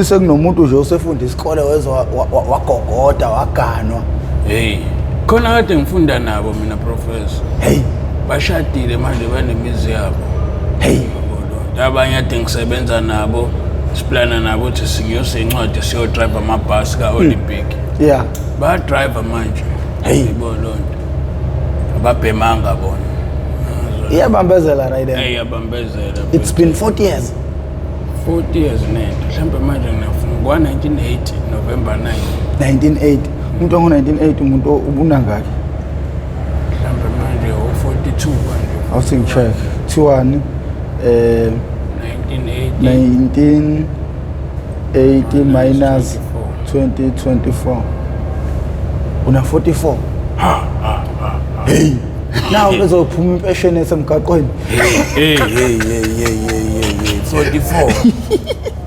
Sekunomuntu nje osefunda isikole wezwa wagogoda waganwa. Hey, khona kade ngifunda nabo mina professor. Hey, bashadile manje banemizi yabo. Hey, abanye ade ngisebenza nabo, siplana nabo ukuthi singiyose incwadi siyo drive amabhasi ka Olympic. Yeah. Ba driver manje. Hey, bononto. Ababhemanga bona. Iyabambezela right there. Hey, iyabambezela. It's been 40 years. 40 years nento. Mhlawumbe manje ngifuna ngo-1980 November 9. 1980. Umuntu ngo-1980 umuntu ubuna ngakhe. Mhlawumbe manje u-42 manje. Awusingicheck. Thiwani 1980 minus 2024. Una 44. Hey. Now bezophuma impesheni esemgaqweni. Hey 44.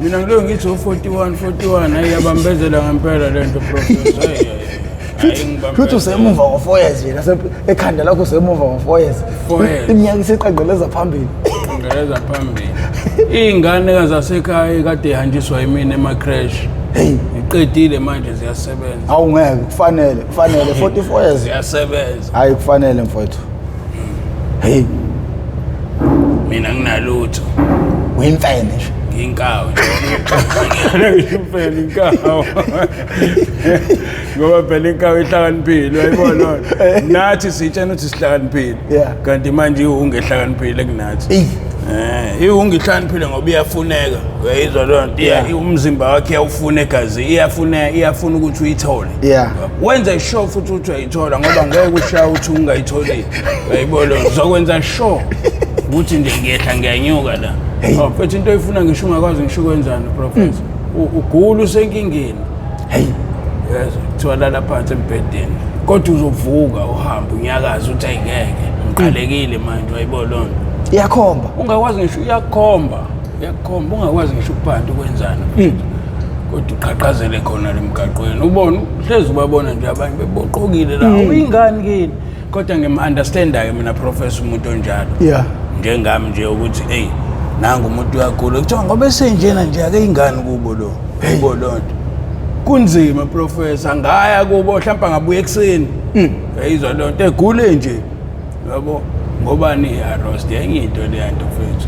Mina ngilo ngithi 41 ayabambezela ngempela lento professor. Futhi usemuva ngo4 years nje ekhanda lakho usemuva ngo4 years. Iminyaka isiqaqeleza phambili. Qaqeleza phambili. Izingane zasekhaya kade ihanjiswa yimina ema-crash. Hey, iqedile manje ziyasebenza. Awungeke kufanele 44 years ziyasebenza. Hayi kufanele mfowethu. Hey, mina nginalutho. Uyimfene nje. Inkawu nje. Ngimfene inkawu. Ngoba phela inkawu ihlakaniphile uyayibona. Nathi sitshena ukuthi sihlakaniphile. Kanti manje ungehlakaniphile kunathi. Ungehlakaniphile ngoba iyafuneka. Uyayizwa lonto. Umzimba wakhe uyawufuna egazi. Iyafuna ukuthi uyithole. Wenza sure futhi ukuthi uyayithola ngoba ngeke ushaya ukuthi ungayitholi. Uyayibona uzokwenza sure ukuthi nje ngiyehla ngiyanyuka la. Futhi into oyifuna ngisho ungakwazi ngisho kwenzani professor. Ugula usenkingeni. Hey. Yes, utholala phansi embedeni. Kodwa uzovuka uhambe unyakaza uthi ayingeke. Ngiqalekile manje uyayibona lonto. Iyakhomba. Ungakwazi ngisho iyakhomba. Ungakwazi ngisho ukuphanda ukwenzani. Kodwa uqhaqhazele khona lemgaqweni. Ubona hlezi ubabona nje abanye beboqokile la. Uyingani kini? Kodwa ngim-understand-ke mina professor umuntu onjalo. Njengami nje ukuthi hey nangu umuntu uyagula kuthiwa ngoba esenjena nje ake ingane kubo lo. Yebo lonto. Kunzima professor ngaya kubo mhlawumbe ngabuye ekseni. Yayizwa lonto egule nje. Yabo ngobani iarrest yengito le yanto mfethu.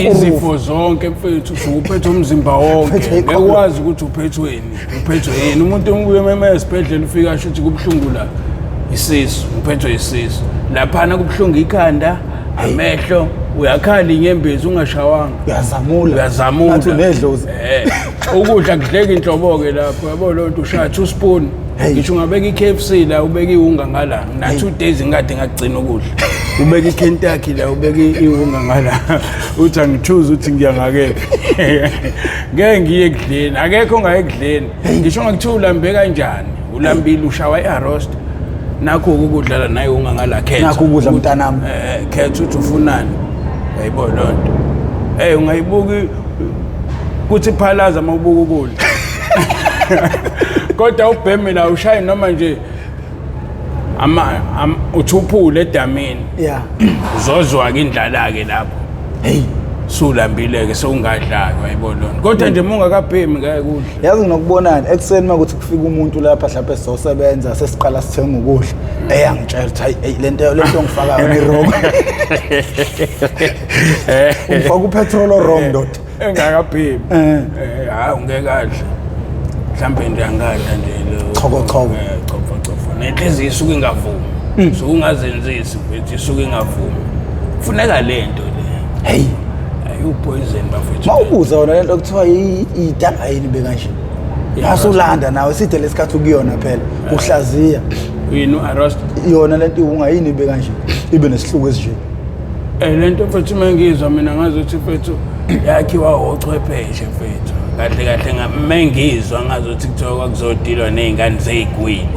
Izifo zonke mfethu usuphethe umzimba wonke. Ngekwazi ukuthi uphethweni. Uphethwe yini umuntu umbuye mema esibhedlela ufika asho ukuthi kubhlungu la. Isisu, uphethwe isisu. Laphana kubhlungu ikhanda, amehlo, uyakhala inyembezi ungashawanga. Uyazamula. Athi nedlozi. Ukudla kudleka inhlobo-ke lapho. Yabo lonto ushaya 2 spoon. Ngisho ungabeka iKFC la ubeka iwunga ngala. Na 2 days ngade ngagcina ukudla. Ubeka iKentucky la ubeka iwunga ngala. Uthi angithuza uthi ngiyangakephi. Ngeke ngiye ekudleni. Akekho ongayekudleni. Ngisho ngakuthiwa ulambe kanjani. Ulambile ushawa iarrost. Nakho ukudlala nayo ungangala khetha. Nakho ukudla mntanami. Khetha uthi ufunani. Yayibona lonto. Ungayibuki kuthi phalaza mawubuka ukudla. Kodwa ubheme la ushaye noma nje uthuphule edamini. Uzozwa ke indlala ke lapho. Hey, sulambile ke sewungadlaki wayibona lonto. Kodwa nje mungakabhemi ngeke kudla. Yazi nokubonana ekseni makuthi kufika umuntu lapha mhlawumbe sizosebenza sesiqala sithenga ukudla. Angitshela ukuthi hey lento ngifaka ngirongo. Ufaka upetrol wrong dot. Engakabhemi. Ungeke kadla. Mhlambe nje angadla nje lo. Choko. Chofo. Nenhliziyo isuke ingavumi. Suke ungazenzisi mfethu isuke ingavumi. Kufuneka lento le. Hey. Upoison bafethu. Mawubuza wona lento kuthiwa idaba yini bekanje. Yasulanda nawe sithe lesikhathi ukuyona phela. Uhlaziya. Yini arrest? Yona lento ungayini bekanje. Ibe nesihluku esinje. Lento mfethu mangizwa mina ngazothi mfethu yakhiwa ochwepheshe mfethu. Kahle ngizwa ngazothi kuthiwa kwakuzodilwa nezingane zezigwili.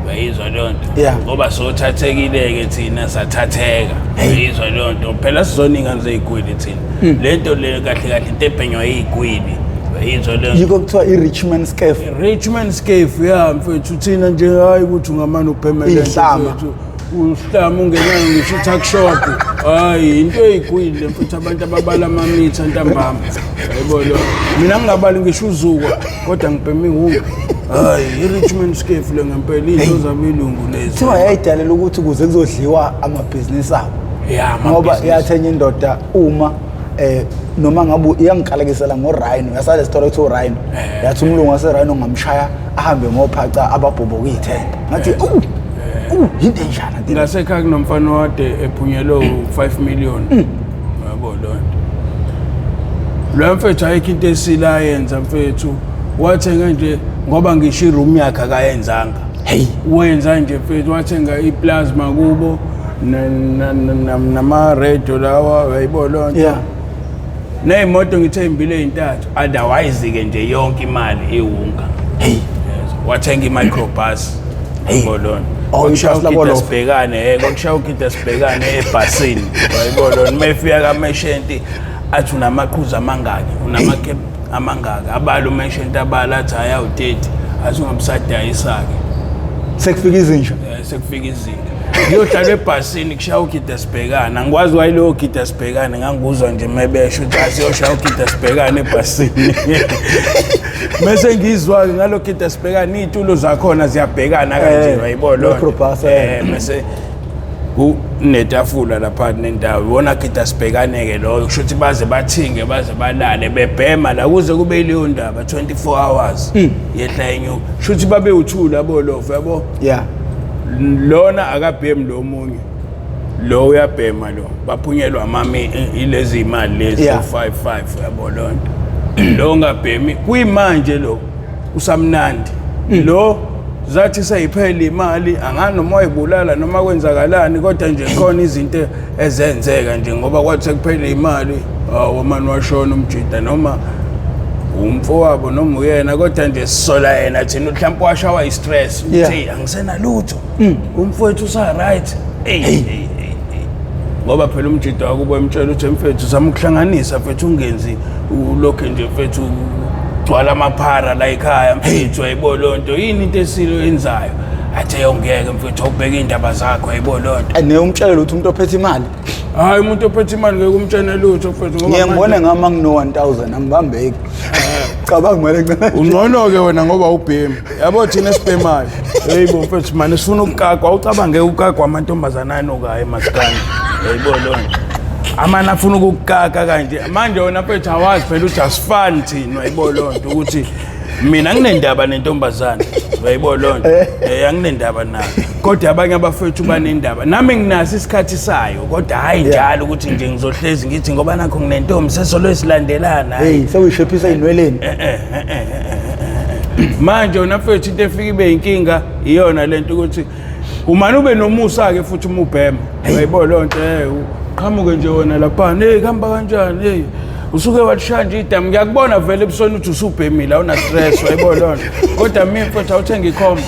Uyayizwa lonto. Ngoba sothathekile-ke thina sathatheka. Uyayizwa lonto. Phela sizoningane zezigwili thina. Lento le kahle into ebhenywa izigwili. Uyayizwa lonto. Yiko kuthiwa i-Richmond scaf. Richmond scaf mfethu thina nje hayi ukuthi ungamane ubhemele mfethu. Uhlama ungenayo ngisho tuck shop. hayi into eyikwile mfethu abantu ababala amamitha ntambama yayibona mina ngingabali ngisho uzuka kodwa ngibheme ihunga hayi i-Richmond Scafe le ngempela into zabelungu lezi kuthiwa yayidalela ukuthi kuze kuzodliwa amabhizinisi abo ngoba yathenye indoda uma noma ngabe iyangikalekisela ngoRhino yasale sithola ukuthi uRhino yathi umlungu waseRhino ngamshaya ahambe ngophaca ababhobhoka ithemba ngathi yinto enjana ngasekhaya kunomfana wade ephunyelwe 5 million yabo lo mfethu ayikho into esila yenza mfethu wathenga nje ngoba ngisho iroom yakhe akayenzanga wenza nje mfethu wathenga iplasma kubo nama radio lawa yayibona neyimoto ngithembile ezintathu otherwise ke nje yonke imali iwunga wathenga imicrobus yayibona okushawa sibhekane kokushawa ukida sibhekane ebhasini yayibona mayifika kaMeshenti athi unamaqhuzu amangaki unamakep amangaki abalo Meshenti abala athi ayawu30 asungamsadayisa ke sekufika izinja sekufika izinja ngiyohlala ebhasini kushaya ukida sibhekana ngikwazi wayilo ukida sibhekane nganguzwa nje mebesho ukuthi asiyoshaya ukida sibhekane ebhasini mase ngizwa ngalo ukida sibhekane izitulo zakhona ziyabhekana kanje wayibona mase netafula lapha nendawo wona ukida sibhekane ke lo kusho ukuthi baze bathinge baze balale bebhema la kuze kube leyo ndaba 24 hours yehla enyuka kusho ukuthi babe uthula abolofu yabo lona akabhemi lo munye lo uyabhema lo baphunyelwa amami ilezi imali lezi 55 yabo lonto lo ngabhemi kuyimanje lo usamnandi lo zathi sayiphela imali angani noma wayibulala noma kwenzakalani kodwa nje khona izinto ezenzeka nje ngoba kwathi kuphela imali wamani washona umjida noma umfowabo noma uyena kodwa nje sisola yena thina mhlawumbe washawa istress uthi angisena lutho umfowethu usa right ngoba phela umjida wakubo emtshela uthi mfethu samkuhlanganisa mfethu ungenzi ulokho nje mfethu gcwala amaphara la ekhaya mfethu ayibolonto yini into esilo yenzayo athi yongeke mfethu ubheka indaba zakho ayibolonto ane umtshela ukuthi umuntu ophethe imali hayi umuntu ophethe imali ngeke umtshene lutho mfethu ngoba ngiyangibona ngama ngino 1000 angibambeki cabanga manje ncane ungcono ke wena ngoba ubhemi yabo thina sibhemayo heyibo mfethu manje sifuna ukukagwa ucabange ukagwa amantombazana anokayo emasikani ayibolonto amana afuna ukukaka kanje manje wona mfethu awazi phela ukuthi asifani thina ayibolonto ukuthi mina nginendaba nentombazana ayibolonto anginendaba nayo kodwa abanye abafethu banendaba nami nginaso isikhathi sayo kodwa hayi njalo ukuthi nje ngizohlezi ngithi ngoba nakho nginentombi sesolwesilandelana sewuyishephisa inweleni manje wona mfethu into efika ibe inkinga iyona lento ukuthi umani ube nomusa ke futhi umubhema ayibolonto qhamuke nje wona lapha kuhamba kanjani usuke wathishaya nje idamu ngiyakubona vele ebusweni ukuthi usubhemile awuna stress wayibona kodwa mina mfethu awuthenga ikhombo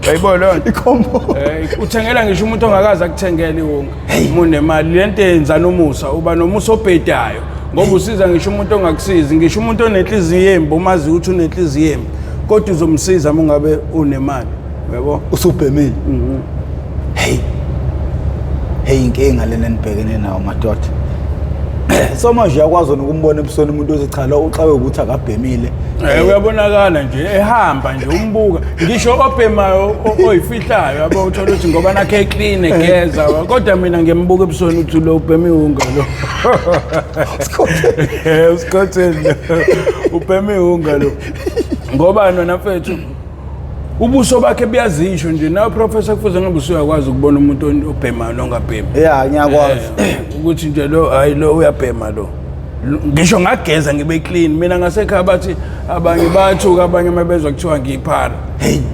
wayibona ikhombo uthengela ngisho umuntu ongakazi akuthengela iwonga umuntu nemali lento yenza nomusa uba nomusa obhedayo ngoba usiza ngisho umuntu ongakusizi ngisho umuntu onenhliziyo yembi umazi ukuthi unenhliziyo yembi kodwa uzomsiza uma ngabe unemali yabo usubhemile inkinga lena nibhekene nawo madoda so manje yakwazi ukumbona ebusweni umuntu ozichala uxawe ukuthi akabhemile uyabonakala nje ehamba nje umbuka ngisho obhemayo oyifihlayo yabo uthola ukuthi ngoba nakhe clean egeza kodwa mina ngiyambuka ebusweni ukuthi lo ubheme ihunga lo uskhotheni ubheme ihunga lo ngoba nona mfethu ubuso bakhe buyazisho nje nawe professor kufuze ngabe usuyakwazi ukubona umuntu obhemayo nongabhemi ngiyakwazi ukuthi nje lo hayi lo uyabhema lo ngisho ngageza ngibe clean mina ngasekhaya bathi abanye bathuka abanye mabezwa kuthiwa ngiyiphara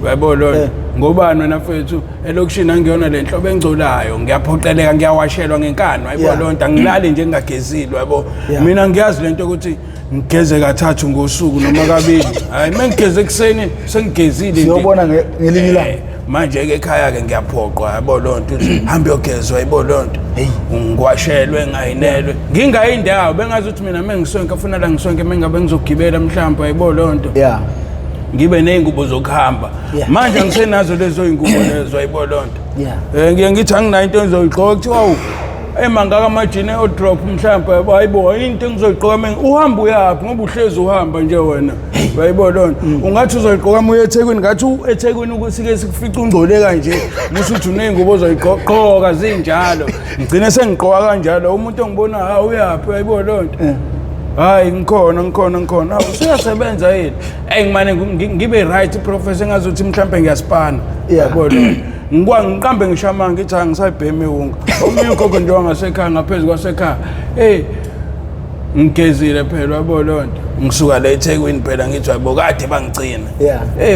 uyabona lo ngobani wena mfethu elokishini angiyona le nhlobo engcolayo ngiyaphoqeleka ngiyawashelwa ngenkani uyabona lonto angilali nje ngingagezile yabo mina ngiyazi lento ukuthi ngigeze kathathu ngosuku noma kabili hayi mengigeze ekseni sengigezile siyobona ngelinye ilanga manje ke ekhaya ke ngiyaphoqwa yabo lonto ukuthi hambe yogezwa yabo lonto ngiwashelwe ngayinelwe ngingayindawo bengazi ukuthi mina mengisonke afuna la ngisonke mengabe ngizogibela mhlawumbe yabo lonto ngibe nezingubo zokuhamba manje ngisenazo lezo ingubo lezo yabo lonto ngiye ngithi anginayo into engizoyigqoka kuthiwa emangaka amajini o-drop mhlawumbe hayibo into engizoyiqoka mina uhamba uyaphi ngoba uhlezi uhamba nje wena hayibo lona ungathi uzoyiqoka uma uye eThekwini ngathi eThekwini ukusike sikufica ungcole kanje musu uthi uney'ngubo ozoyiqoqa zinjalo ngigcine sengiqoka kanjalo umuntu engibona ha uyaphi hayibo lona hayi ngikhona usuyasebenza yini ngimane ngibe right professor engazuthi mhlawumbe ngiyasipana hayibo lona ngiqambe ngishamanga ngithi angisayibheme unga omunye ugogo nje wangasekhaya ngaphezulu kwasekhaya ngigezile phela yabo lonto ngisuka la eThekwini phela ngithi yabo kade bangicina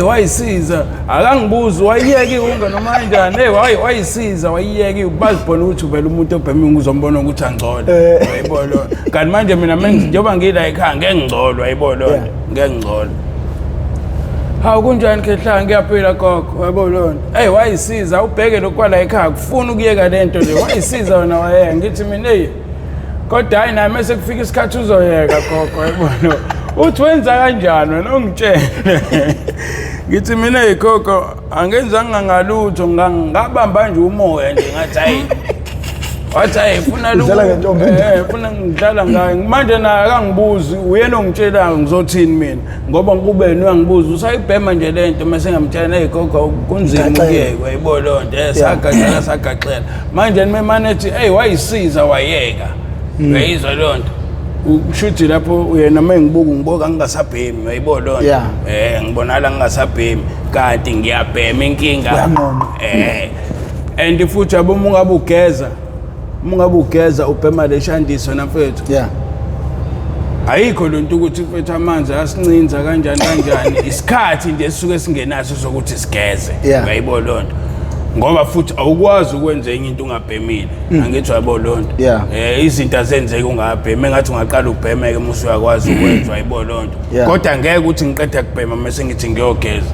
wayisiza akangibuzi wayiyeke unga noma kanjani wayisiza wayiyeke bazibona ukuthi vele umuntu obheme unga uzombona ukuthi angcole yabo lonto kanti manje mina njengoba ngila ekhaya ngeke ngicolo yabo lonto ngeke ngicolo hawu kunjani Khehlanga ngiyaphila gogo yabo lona wayisiza ubheke lokwala ekhaya kufuna ukuyeka lento le wayisiza wena wayeka ngithi mina kodwa hayi nami mase kufika isikhathi uzoyeka gogo yabo uthi wenza kanjani wena ungitshele ngithi mina gogo angenzanga ngalutho ngabamba nje umoya nje ngathi hayi wathi funa funa ngidlala ngayo manje naye akangibuzi uyena ongitshelayo ngizothini mina ngoba ngikubeni uyangibuza usayibhema nje lento mase ngamtshela gogo kunzima ukuyeka yabo lonto sagaxela manje nimemane ethi wayisiza wayeka uyayizwa lonto ushuthi lapho uyena ngibuka ngingasabhemi yabo lonto ngibonala ngingasabhemi kanti ngiyabhema inkinga and futhi abo mungabe ugeza ubhema leshandiso nafethu ayikho lonto ukuthi mfethu amanzi asincinza kanjani isikhathi nje sisuke singenaso sokuthi sigeze yabo lonto ngoba futhi awukwazi ukwenza enye into ungabhemile angithi yabo lonto izinto azenzeke ungabheme ngathi ungaqala ubhemeke musu uyakwazi ukwenza yabo lonto kodwa ngeke ukuthi ngiqede kubhema mase ngithi ngiyogeza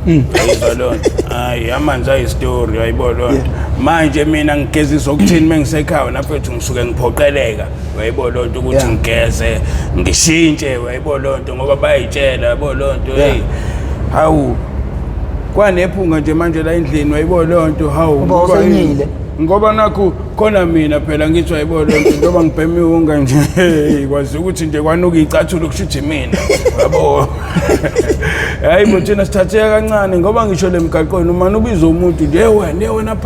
yabo lonto hayi amanzi ayistory yabo lonto manje mina ngigezisa ukuthini mengisekhaya nafethu ngisuke ngiphoqeleka yabo lonto ukuthi ngigeze ngishintshe yabo lonto ngoba bayitshela yabo lonto hawu kwanephunga nje manje la endlini wayibona lonto hawu ngoba nakho khona mina phela ngithi wayibona lonto ngoba ngibheme unga nje kwazi ukuthi nje kwanuka icathulo kushuthi mina yabo hayi muthina sithatheka kancane ngoba ngisho lemgaqweni uma ubiza umuntu nje wena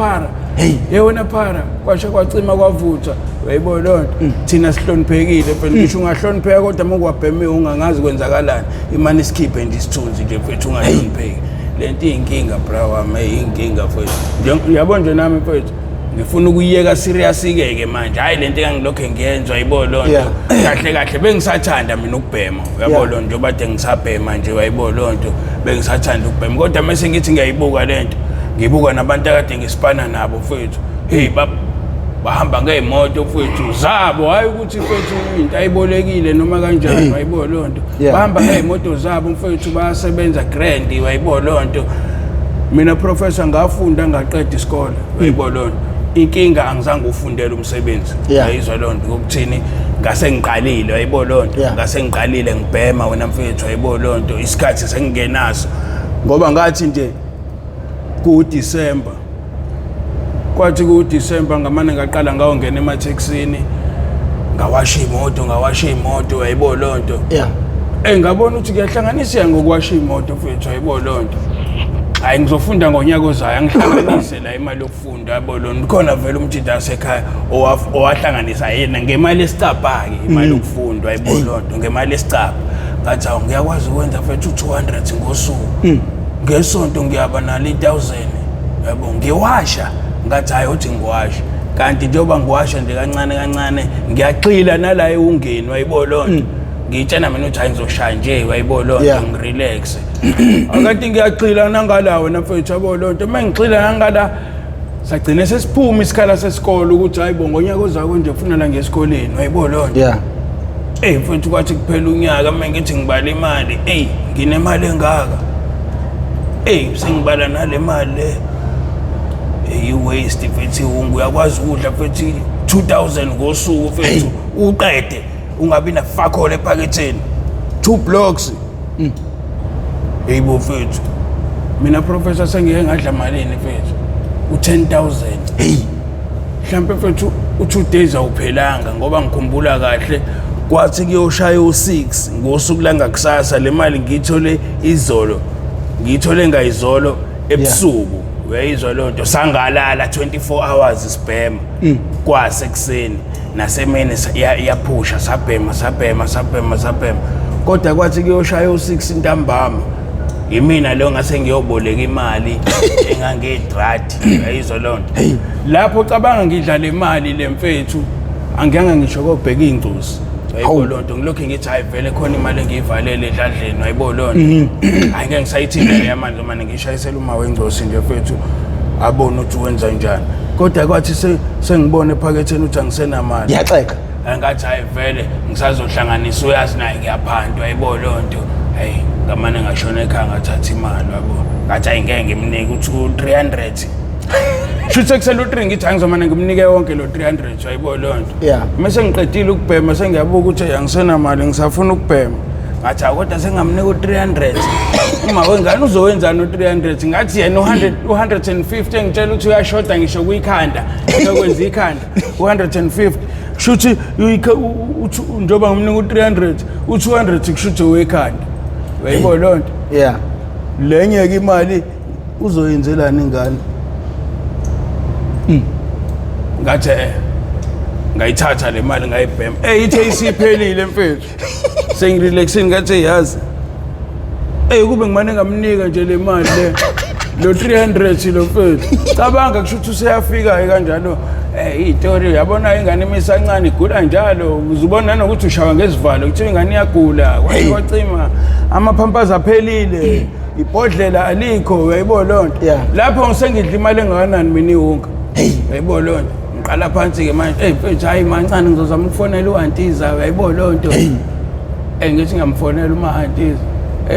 phara kwasha kwacima kwavutha wayibona lonto thina sihloniphekile phela ngisho ungahlonipheka kodwa mongwabheme ungangazi kwenzakalani imani sikhiphe nje isithunzi nje mfethu ungahlonipheki lento inkinga bro inkinga mfethu yabo nje nami mfethu ngifuna ukuyeka serious ke manje hayi lento engilokho ngiyenza yayibona lonto kahle bengisathanda mina ukubhema yabo lonto njengoba ngisabhema nje wayibona lonto bengisathanda ukubhema kodwa mase ngithi ngiyayibuka lento ngibuka nabantu akade ngisipana nabo mfethu bahamba ngeyimoto mfethu zabo hayi ukuthi mfethu into ayibolekile noma kanjani wayibona lonto bahamba ngeyimoto zabo mfethu bayasebenza grand wayibona lonto mina professor ngafunda ngaqeda isikole wayibona lonto inkinga angizange ufundele umsebenzi yayizwa lonto ukuthini ngase ngiqalile wayibona lonto ngase ngiqalile ngibhema wena mfethu wayibona lonto isikhathi sengingenaso ngoba ngathi nje ku-December kwathi ku-December ngamane ngaqala ngawongena emathekisini ngawasha imoto wayibona lonto ngabona ukuthi kuyahlanganisa ngokuwasha imoto mfethu wayibona lonto hayi ngizofunda ngonyaka ozayo angihlanganise la imali yokufunda yabo lonto khona vele umthinta wasekhaya owahlanganisa yena ngemali esicabha ke imali yokufunda wayibona lonto ngemali esicabha ngathi awu ngiyakwazi ukwenza mfethu 200 ngosuku ngesonto ngiyaba nalo 1000 yabo ngiwasha ngathi hayi uthi ngiwasha kanti njengoba ngiwasha nje kancane ngiyaxila nala ewungeni wayibona lonto ngitshena mina uthi hayi ngizoshaya nje wayibona lonto ngirelax akade ngiyaxila nangalawo nafethu yabo lonto mengixila nangala sagcina sesiphuma isikhala sesikole ukuthi hayibo ngonyaka ozayo nje ufuna la ngesikoleni wayibona lonto mfethu kwathi kuphela unyaka mengithi ngibala imali nginemali engaka sengibala nale mali le waste mfethu uyakwazi ukudla mfethu 2000 ngosuku mfethu uqede ungabi nafakhole ephaketheni 2 blocks mfethu mina professor sengike ngadla malini mfethu u10000 mhlambe mfethu u2 days awuphelanga ngoba ngikhumbula kahle kwathi kuyoshaya u6 ngosuku langakusasa le mali ngiyithole izolo ngiyithole ngayizolo ebusuku uyayizwa lonto sangalala 24 hours sibhema kwase kuseni nasemini yaphusha sabhema kodwa kwathi kuyoshaya u6 ntambama yimina lo ngase ngiyoboleka imali engangedrati uyayizwa lonto lapho cabanga ngidlala imali lemfethu angiyanga ngisho kobheka ingcuzi ayibo lonto ngilokho ngithi hayi vele khona imali engiyivalele edladleni ayibo lonto angeke ngisayithinde le manje manje ngishayisela uma wengcosi nje mfethu abona ukuthi wenza njani kodwa kwathi sengibone ephaketheni uthi angisenamali ngiyaxeka angathi hayi vele ngisazohlanganisa uyazi naye ngiyaphandwa ayibo lonto hey ngamane ngashona ekhaya ngathatha imali yabo ngathi ayingeke ngimnike uthi 300 Shuthe kuselo 3 ngithi angizomane ngimnike yonke lo 300 ayibo lonto. Yeah. Mase ngiqedile ukubhema sengiyabuka ukuthi angisena mali ngisafuna ukubhema. Ngathi kodwa sengamnika u300. Uma wengane uzowenzana u300 ngathi yena 150 engitshela ukuthi uyashoda ngisho kuyikhanda. Ngizokwenza ikhanda 150. Shuthi njoba ngimnika u300 u200 kushuthe wekhanda. Ayibo lonto. Yeah. Lenye ke imali uzoyenzelana ingane. Ngathi ngayithatha le mali ngayibhema ithe isiphelile mfethu sengirelaxini ngathi yazi kube ngimane ngamnika nje le mali le lo 300 lo mfethu cabanga kushuthi useyafika kanjalo istory yabona ingane imisancane igula njalo uzubona nokuthi ushawa ngesivalo kuthi ingane iyagula kwacima amaphampaza aphelile ibhodlela alikho uyayibo lonto lapho ngisengidla imali engakanani mina iwonke uyayibo lonto ngiqala phansi ke manje mfethu hayi mancane ngizozama ukufonela uantiza uyayibo lonto ngithi ngamfonela uma antiza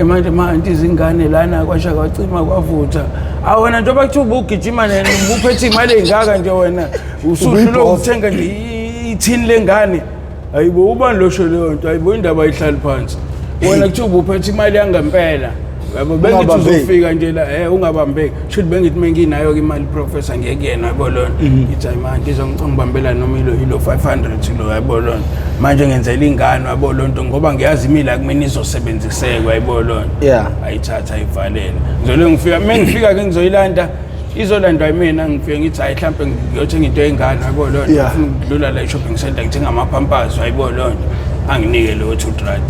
manje ma antiza ingane lana kwasha kwacima kwavutha awona njengoba kuthi ubugijima nene ubuphethe imali engaka nje wena usuhlulo ukuthenga nje ithini lengane ayibo ubani losho lonto ayibo indaba ayihlali phansi wena kuthi ubuphethe imali yangempela yabo bengithi uzofika nje la ungabambeki should bengithi menginayo ke imali professor ngeke yena yabo lonto ithi manje ngizongibambela noma ilo 500 lo yabo lonto manje ngenzela ingane yabo lonto ngoba ngiyazi imila kumina izosebenziseka yabo lonto ayithatha ivalele ngizole ngifika mengifika ke ngizoyilanda izolandwa yimina ngifike ngithi hayi mhlambe ngiyothenga into engane yabo lonto ngifuna ukudlula la shopping center ngithenga amaphampers yabo lonto anginike lo 2 rand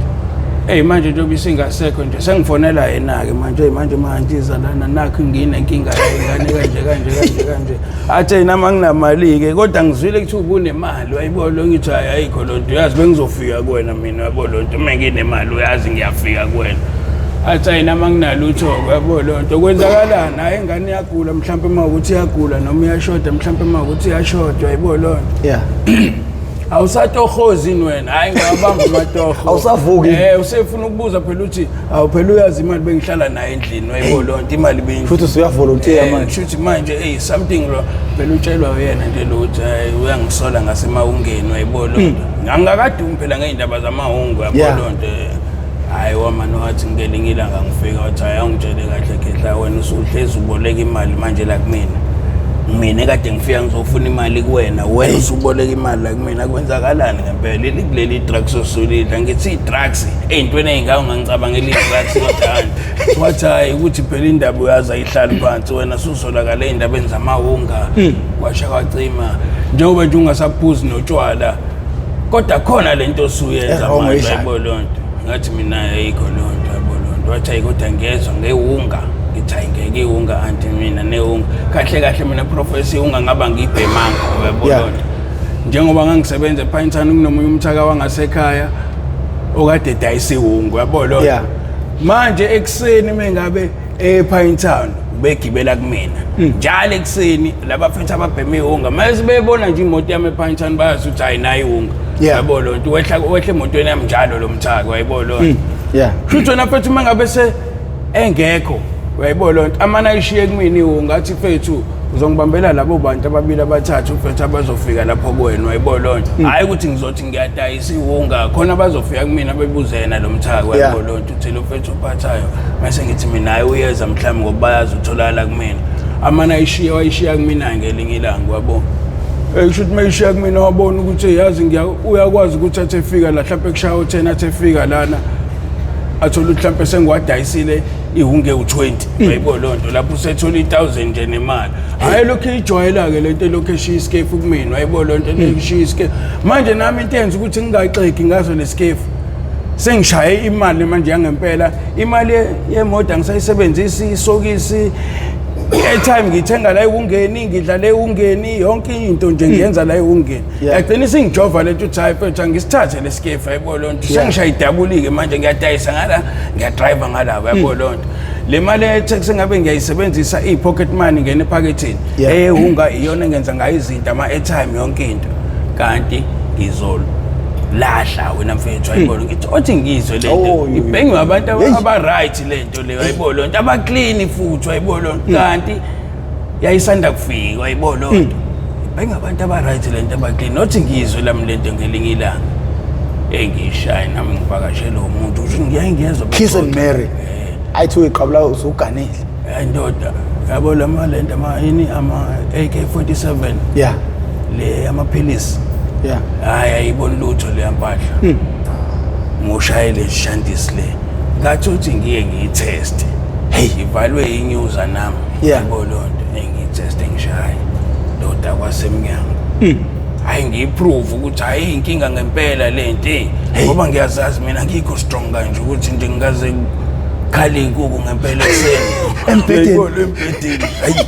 manje njengoba isingasekho nje sengifonela yena ke manje mantiza lana nakho nginenkinga ingane kanje athi yena manginamali ke kodwa ngizwile ukuthi ubunemali wayibo lo ngithi ayikho lonto uyazi bengizofika kuwena mina yabo lonto menginemali uyazi ngiyafika kuwena athi yena manginalutho yabo lonto kwenzakalana hayi ingane iyagula mhlawumbe uma ukuthi iyagula noma iyashoda mhlawumbe uma ukuthi iyashoda wayibo lonto awusatohozini wena hayi ngabamba amatoho awusavuki usefuna ukubuza phela uthi phela uyazi imali bengihlala naye endlini wayibo lonto imali bengi futhi usuyavolunteer manje futhi manje something lo phela utshelwa yena nje lo uthi uyangisola ngasemawungeni wayibo lonto ngangakadumi phela ngeindaba zamahungu yabo lonto hayi wamano wathi ngelinye ngangifika wathi hayi angitshele kahle khehla wena usuhlezi uboleka imali manje la kumina mina kade ngifika ngizofuna imali kuwena wena usuboleka imali la kumina kwenzakalani ngempela kuleli drugs osulidla ngithi i-drugs ey'ntweni ey'ngaka ungangicabangela i-drugs kodwa wathi hayi ukuthi phela indaba uyazi ayihlali phansi wena susolakala ey'ndabeni zamahunga kwasha kwacima njengoba nje ungasaphuzi notshwala kodwa khona lento osuyenza manje yabo lonto ngathi mina ayikho lonto yabo lonto wathi hayi kodwa ngezwa ngewunga ngithi ngeke iwunga anti mina newunga kahle mina professor iwunga ngaba ngibhemanga yabo lonto njengoba ngangisebenza ePinetown kunomunye umthaka wangasekhaya okade dayise iwunga yabo lonto manje ekseni mengabe ePinetown begibela kumina njalo ekseni labafethu ababheme iwunga mase bebona nje imoto yami ePinetown bayazi ukuthi hayi nayi iwunga yabo lonto wehla emotweni yami njalo lo mthaka wayibo lonto futhi wena fethu mangabe engekho wayibo lonto amana ayishiye kumina iwunga athi fethu uzongibambela labo bantu ababili abathathu fethu abazofika lapho kuwena wayibo lonto hayi ukuthi ngizothi ngiyadayisa iwunga khona bazofika kumina bebuze yena lo mthaka wayibo lonto uthi lo fethu uphathayo mase ngithi mina hayi uyeza mhlawumbe ngoba bayazi utholakala kumina amana ayishiye wayishiya kumina ngelinye ilanga wabo Should make sure mina wabona ukuthi yazi uyakwazi ukuthi athe fika la mhlawumbe kushaya u10 athe fika lana athola mhlawumbe sengwadayisile ihunge u20 uyayibona lonto lapho usethola 1000 nje nemali hayi lokho ijwayela ke lento lokho eshiya iscafe kumina uyayibona lonto eshiya iscafe manje nami into yenza ukuthi ngingayixeki ngazo lescafe sengishaye imali manje yangempela imali yemoto angisayisebenzisi isokisi airtime ngithenga la ewungeni ngidlala ewungeni yonke into nje ngiyenza la ewungeni yagcina singijova lento type ethi ngisithathe lescafe ayibona lonto sengishaya idabulike manje ngiyadayisa ngala ngiyadrive ngala uyabona lonto le mali etaxi ngabe ngiyayisebenzisa ipocket money ngene ephakethini ehunga iyona ngenza ngayo izinto ama airtime yonke into kanti ngizolo lahla wena mfethu ayibona ngithi othi ngizwe lento ibhengiwe abantu aba right lento le ayibona lonto aba clean futhi ayibona lonto kanti yayisanda kufika ayibona lonto ibhengiwe abantu aba right lento aba clean othi ngizwe lami lento ngelinye ilanga engishaya nami ngivakashela umuntu uthi ngiyayingezwa Kiss and Mary ayithi uyiqabula usuganile ndoda yabo lama lento ama AK47 le amaphilisi hayi ayibona lutho le yampahla ngoshayele shandisi le ngathi uthi ngiye ngiyitest ivalwe inyuza nami yabo lonto ngiyitest ngishaye ndoda kwasemnyango hayi ngiyiprove ukuthi hayi inkinga ngempela lento ngoba ngiyazazi mina ngikho strong kanje ukuthi nje ngingaze khali inkuku ngempela ekseni empedeni hayi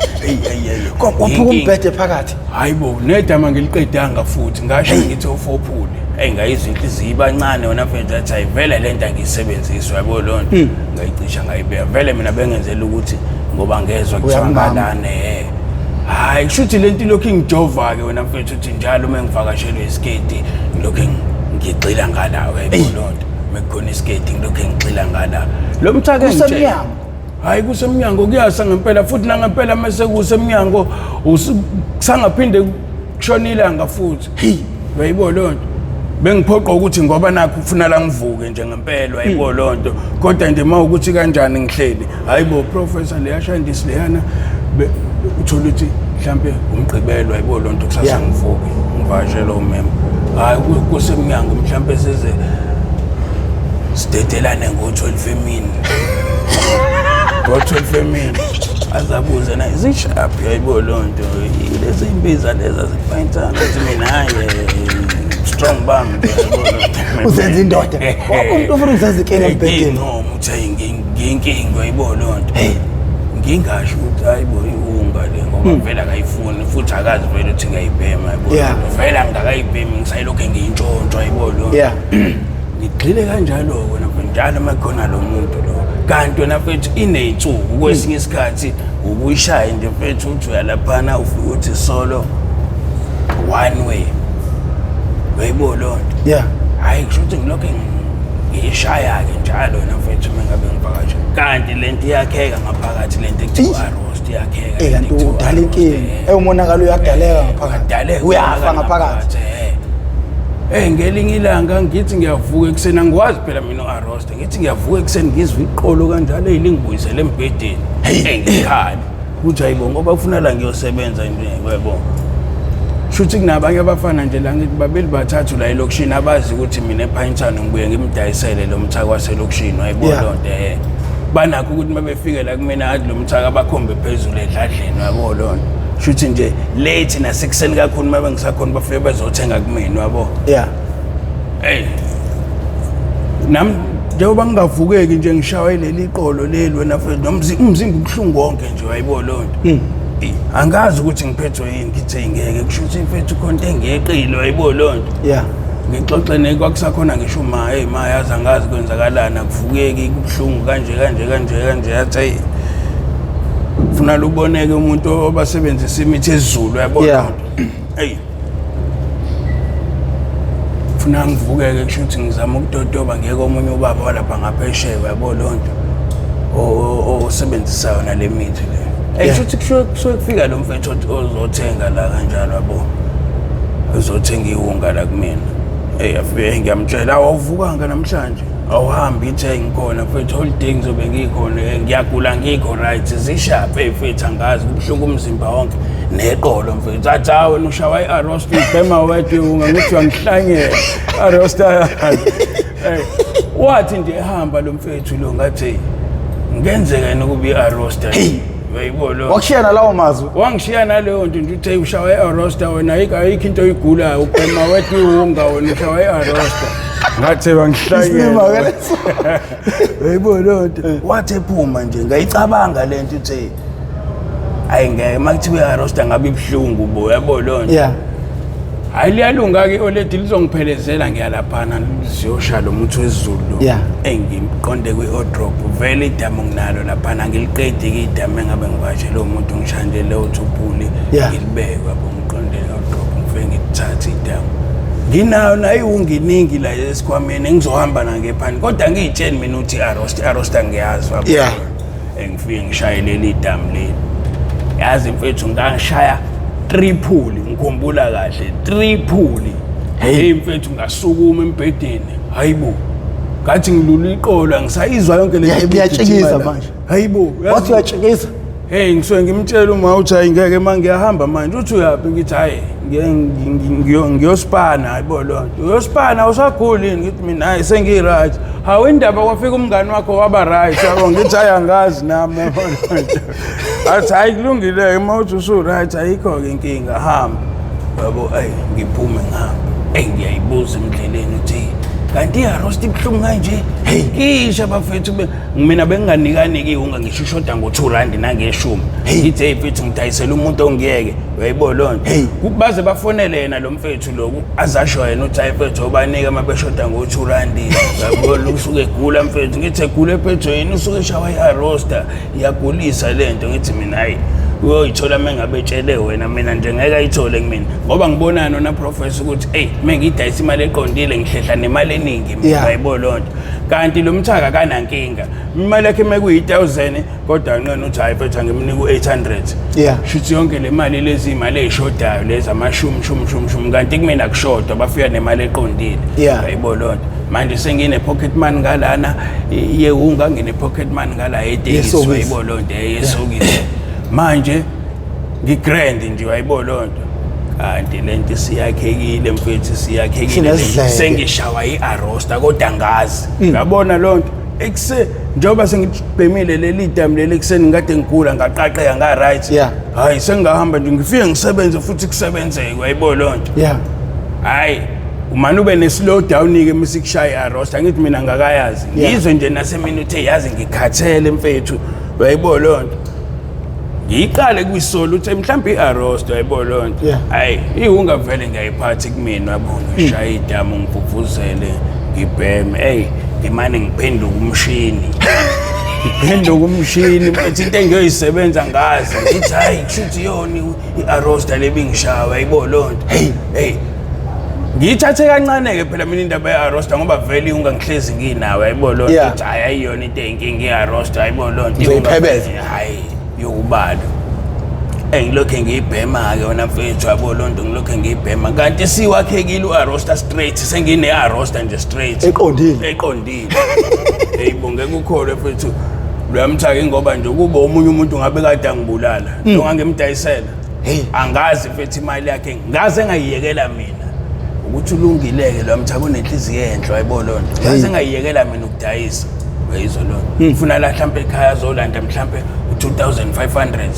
kwaphuka umbhede phakathi hayibo nedama ngiliqedanga futhi ngasho ngithi ufophule ngayizwa inhliziyo ibancane wona mfethu athi ayivele lento angiyisebenziswa yabo lonto ngayicisha ngayibeka vele mina bengenzela ukuthi ngoba ngezwe kuthangalane hayi kushuthi lento lokho ingijova ke wena mfethu uthi njalo mengivakashelwe iskate lokho ngigxila ngalawo yabo lonto mekukhona iskate lokho ngigxila ngala lo mthaka kusemnyango hayi kusemnyango kuyasa ngempela futhi nangempela mase kusemnyango usangaphinde kushonilanga futhi uyayibona lonto bengiphoqa ukuthi ngoba nakho ufuna la ngivuke nje ngempela uyayibona lonto kodwa nje mawukuthi kanjani ngihleli hayibo professor leyashandisi leyana uthola ukuthi mhlambe umgqibelo uyayibona lonto kusasa ngivuke ngivashela umema hayi kusemnyango mhlambe seze sidedelane ngo12 emini ngo12 emini azabuza na izishaphi uyayibona lonto lezi imbiza leza zifayintana ukuthi mina hayi strong bam uzenza indoda umuntu ufuna ukuzenza ikinga empedeni no uthi nginkinga uyayibona lonto ngingasho ukuthi hayibo ihunga le ngoba vele akayifuni futhi akazi vele ukuthi ngayibhema uyayibona vele angakayibhemi ngisayilokho ngiyintshontsho uyayibona lonto ngigxile kanjalo wena njalo makhona lo muntu lo kanti wena mfethu ineyinsuku kwesinye isikhathi ukuyishaya nje mfethu uthi uyalaphana ufika uthi solo one way uyayibona lonto hayi kusho ukuthi ngilokho ngiyishaya ke njalo wena mfethu mengabe ngivakasha kanti lento iyakheka ngaphakathi lento ekuthiwa roast iyakheka kanti udala inkinga umonakalo uyadaleka ngaphakathi uyafa ngaphakathi ngelinye ilanga ngithi ngiyavuka ekseni angikwazi phela mina uArosta ngithi ngiyavuka ekseni ngizwe iqolo kanjalo eyilingibuyisele embhedeni ngikhali ukuthi hayibo ngoba ufuna la ngiyosebenza nje yebo shuthi kunabanye abafana nje la ngithi babeli bathathu la elokishini abazi ukuthi mina ePinetown ngibuye ngimdayisele lo mthaka waselokishini wayibona lonto banakho ukuthi mabefike la kumina athi lo mthaka abakhombe phezulu edladleni wayibona lonto shuthi nje late nasekuseni kakhulu mabe ngisakhona bafike bezothenga kumina yabo nam njengoba ngingavukeki nje ngishawe leli qolo leli wena mfethu umzimba ubhlungu wonke nje wayibona lonto angazi ukuthi ngiphethwe yini ngithi ngeke kushuthi mfethu khonto engeqile wayibona lonto ngixoxe nekwakusakhona ngisho ma yazi angazi kwenzakalana kuvukeki kubhlungu kanje yathi ufuna ukuboneke umuntu obasebenzisa imithi ezulu yabona ufuna ngivukeke kushuthi ngizama ukutotoba ngeke omunye ubaba walapha ngaphesheya yabona lonto osebenzisa yona le mithi le shuthi kufika lo mfethu ozothenga la kanjalo yabo uzothenga ihunga la kumina afike ngiyamtshela awuvukanga namhlanje awuhambi ithe ngikhona mfethu holiday ngizobe ngikhona ngiyagula ngikho right zishape mfethu angazi kubuhlungu umzimba wonke neqolo mfethu athi wena ushawa i-arrost ubhema wedwa ungangithi wangihlangela arrost wathi nje ehamba lo mfethu lo ngathi ngenzeka yena kuba i-arrost uyayibona wakushiyana lawo mazwi wangishiya naleyo nto nje uthe ushawa i-arrost wena ayikho into oyigulayo ubhema wedwa unga wena ushawa i-arrost ngathi bangihlangela uyayibona lonto wathi ephuma nje ngayicabanga lento uthe ayingeke makuthiwe i-arrost ngabe ibhlungu bo uyabona lonto yeah ayiliyalunga ke oledi lizongiphelezela ngiyalaphana siyosha lo muthi wezulu yeah engiqonde kwi-odrop vele idamu nginalo laphana ngiliqedi ke idamu engabe ngivashe lo muntu ngishandele uthupuli ngilibeke yabo ngiqonde odrop ngifike ngithathe idamu nginayo nayo unginingi la esikhwameni engizohamba na ngephani kodwa ngiyitsheni mina uthi i-arrost ngiyazi yabo engifike ngishayelele idamu leli yazi mfethu ngangishaya 3 phuli ngikhumbula kahle 3 phuli hey mfethu ngasukuma embedeni hayibo ngathi ngilula iqolo ngisayizwa yonke le nto iyatshekisa manje hayibo wathi uyatshekisa hey ngisuke ngimtshela uma uthi hayi ngeke manje ngiyahamba manje uthi uyapi ngithi hayi ngiyospana hayibo lonto uyospana usaguli ngithi mina hayi sengi-right hawu indaba kwafika umngani wakho waba right yabo ngithi hayi angazi nami athi hayi kulungile uma uthi usu-right ayikho-ke inkinga hamba yabo ayi ngiphume ngihamba ngiyayibuza endleleni uthi kanti i-arrost ibuhlungu kanje ngisho bafethu mina benginganikani-ke ungangisho ishoda ngo-2 nangeshumi ngithi hey mfethu ngidayisela umuntu ongiyeke uyayibona lonto baze bafonele yena lo mfethu loku azasho yena uthi hayi mfethu obanike uma beshoda ngo-2 yabona usuke egula mfethu ngithi egula ephethweni usuke eshawa i-arrost iyagulisa le nto ngithi mina hayi uyoyithola mengabe etshele wena mina nje ngeke ayithole kumina ngoba ngibonana nona professor ukuthi hey mengidayisa imali eqondile ngihlehla nemali eningi uyayibona lonto kanti lo mthaka kanankinga imali yakhe mekuyi-1000 kodwa ngqena uthi hayi mfethu ngimnika u-800 shuthi yonke le mali lezi imali ey'shodayo lezi amashumi kanti kumina kushodwa bafika nemali eqondile uyayibona lonto manje sengine-pocket money ngalana yewunga ngine-pocket money ngala etekisi uyayibona lonto yesokisi manje ngigrand nje wayibona lonto kanti lento siyakhekile mfethu siyakhekile sengishawa i-arrost kodwa ngazi ngabona lonto ekuse njengoba sengibhemile leli damu leli ekuseni ngikade ngigula ngaqaqeka nga-right hayi sengingahamba nje ngifike ngisebenze futhi kusebenzeke wayibona lonto hayi umane ube ne-slow down-ke misikushaya i-arrost angithi mina ngakayazi ngizwe nje nasemini uthe yazi ngikhathele mfethu wayibona lonto ngiyiqale kwisolo uthi mhlawumbe i-arrost wayibona lonto hayi ihunga vele ngiyayiphathi kumina wabona ngishaya idamu ngivuvuzele ngibheme ngimane ngiphenduka umshini mfethu into engiyoyisebenza ngazi ngithi hayi kushuthi yona i-arrost lebingishaya wayibona lonto ngiyithathe kancane-ke phela mina indaba ye-arrost ngoba vele ihunga ngihlezi nginawe wayibona lonto ukuthi hayi ayiyona into eyinkinga i-arrost wayibona lonto uzoyiphebeza hayi yokubalo ngilokhe ngiyibhema-ke wona mfethu yabo lonto ngilokhe ngiyibhema kanti siwakhekile u-arrosta straight sengine-arrosta nje straight eqondile eyibo ngeke ukholwe mfethu luyamthaka ngoba nje kuba omunye umuntu ngabe kade angibulala nongangemdayisela angazi mfethu imali yakhe ngaze ngayiyekela mina ukuthi ulungileke lwamthaka unenhliziyo enhle wayibona lonto ngaze ngayiyekela mina ukudayisa wayizwa lonto ufuna la mhlawumbe ekhaya azolanda mhlawumbe 2500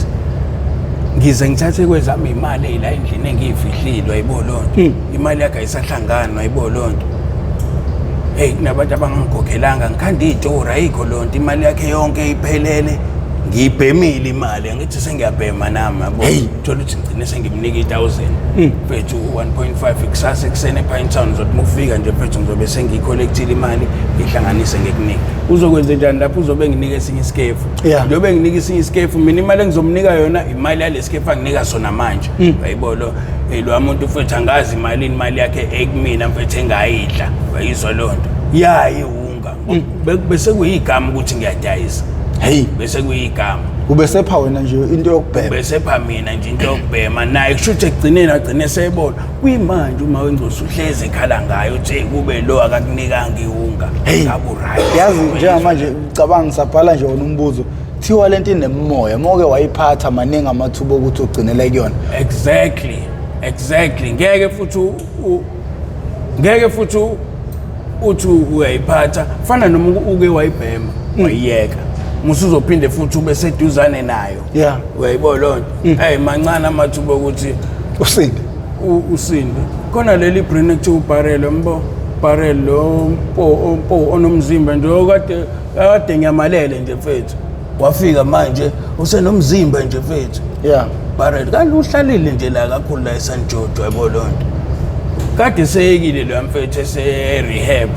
ngize ngithathe kwezami imali ey'la endlini engiyifihlile wayibona lonto imali yakhe ayisahlangani wayibona lonto kunabantu abangangikhokhelanga ngikhanda iy'tori ayikho lonto imali yakhe yonke iphelele ngiyibhemile imali angithi sengiyabhema nami yabo thola ukuthi ngigcine sengimnika 1000 mfethu 1.5 kusasa ekuseni ePine Town zothi mufika nje mfethu ngizobe sengiyikholekthile imali ngihlanganise ngekunika uzokwenza njani lapho uzobe nginika esinye isikefu njobe nginika esinye isikefu mina imali engizomnika yona imali yalesikefu anginika sona manje wayibona lo muntu mfethu angazi imali yakhe ekumina mfethu engayidla wayizwa lonto yayi unga bese kuyigama ukuthi ngiyadayisa hey bese kuyigama ubesepha wena nje into yokubhema besepha mina nje into yokubhema naye kushuthi egcineni agcine sebona kuyimanje uma wengosi uhleze ekhala ngayo uthi kube lo akakunikanga iwunga ngabe right yazi njengamanje ucabanga sabhala nje wona umbuzo thiwa lento inemoya moke wayiphatha maningi amathuba ukuthi ugcinele kuyona exactly ngeke futhi uthi uyayiphatha fana noma uke wayibhema wayiyeka musuzophinde futhi ube seduzane nayo uyayibona lonto hey mancane amathuba ukuthi usinde khona leli brain ekuthiwa ubarrel mbo barrel lo mpo onomzimba nje kade nyamalele nje mfethu wafika manje usenomzimba nje mfethu barrel kanti uhlalile nje la kakhulu la eSanjodo uyayibona lonto kade seyekile lo mfethu ese-rehab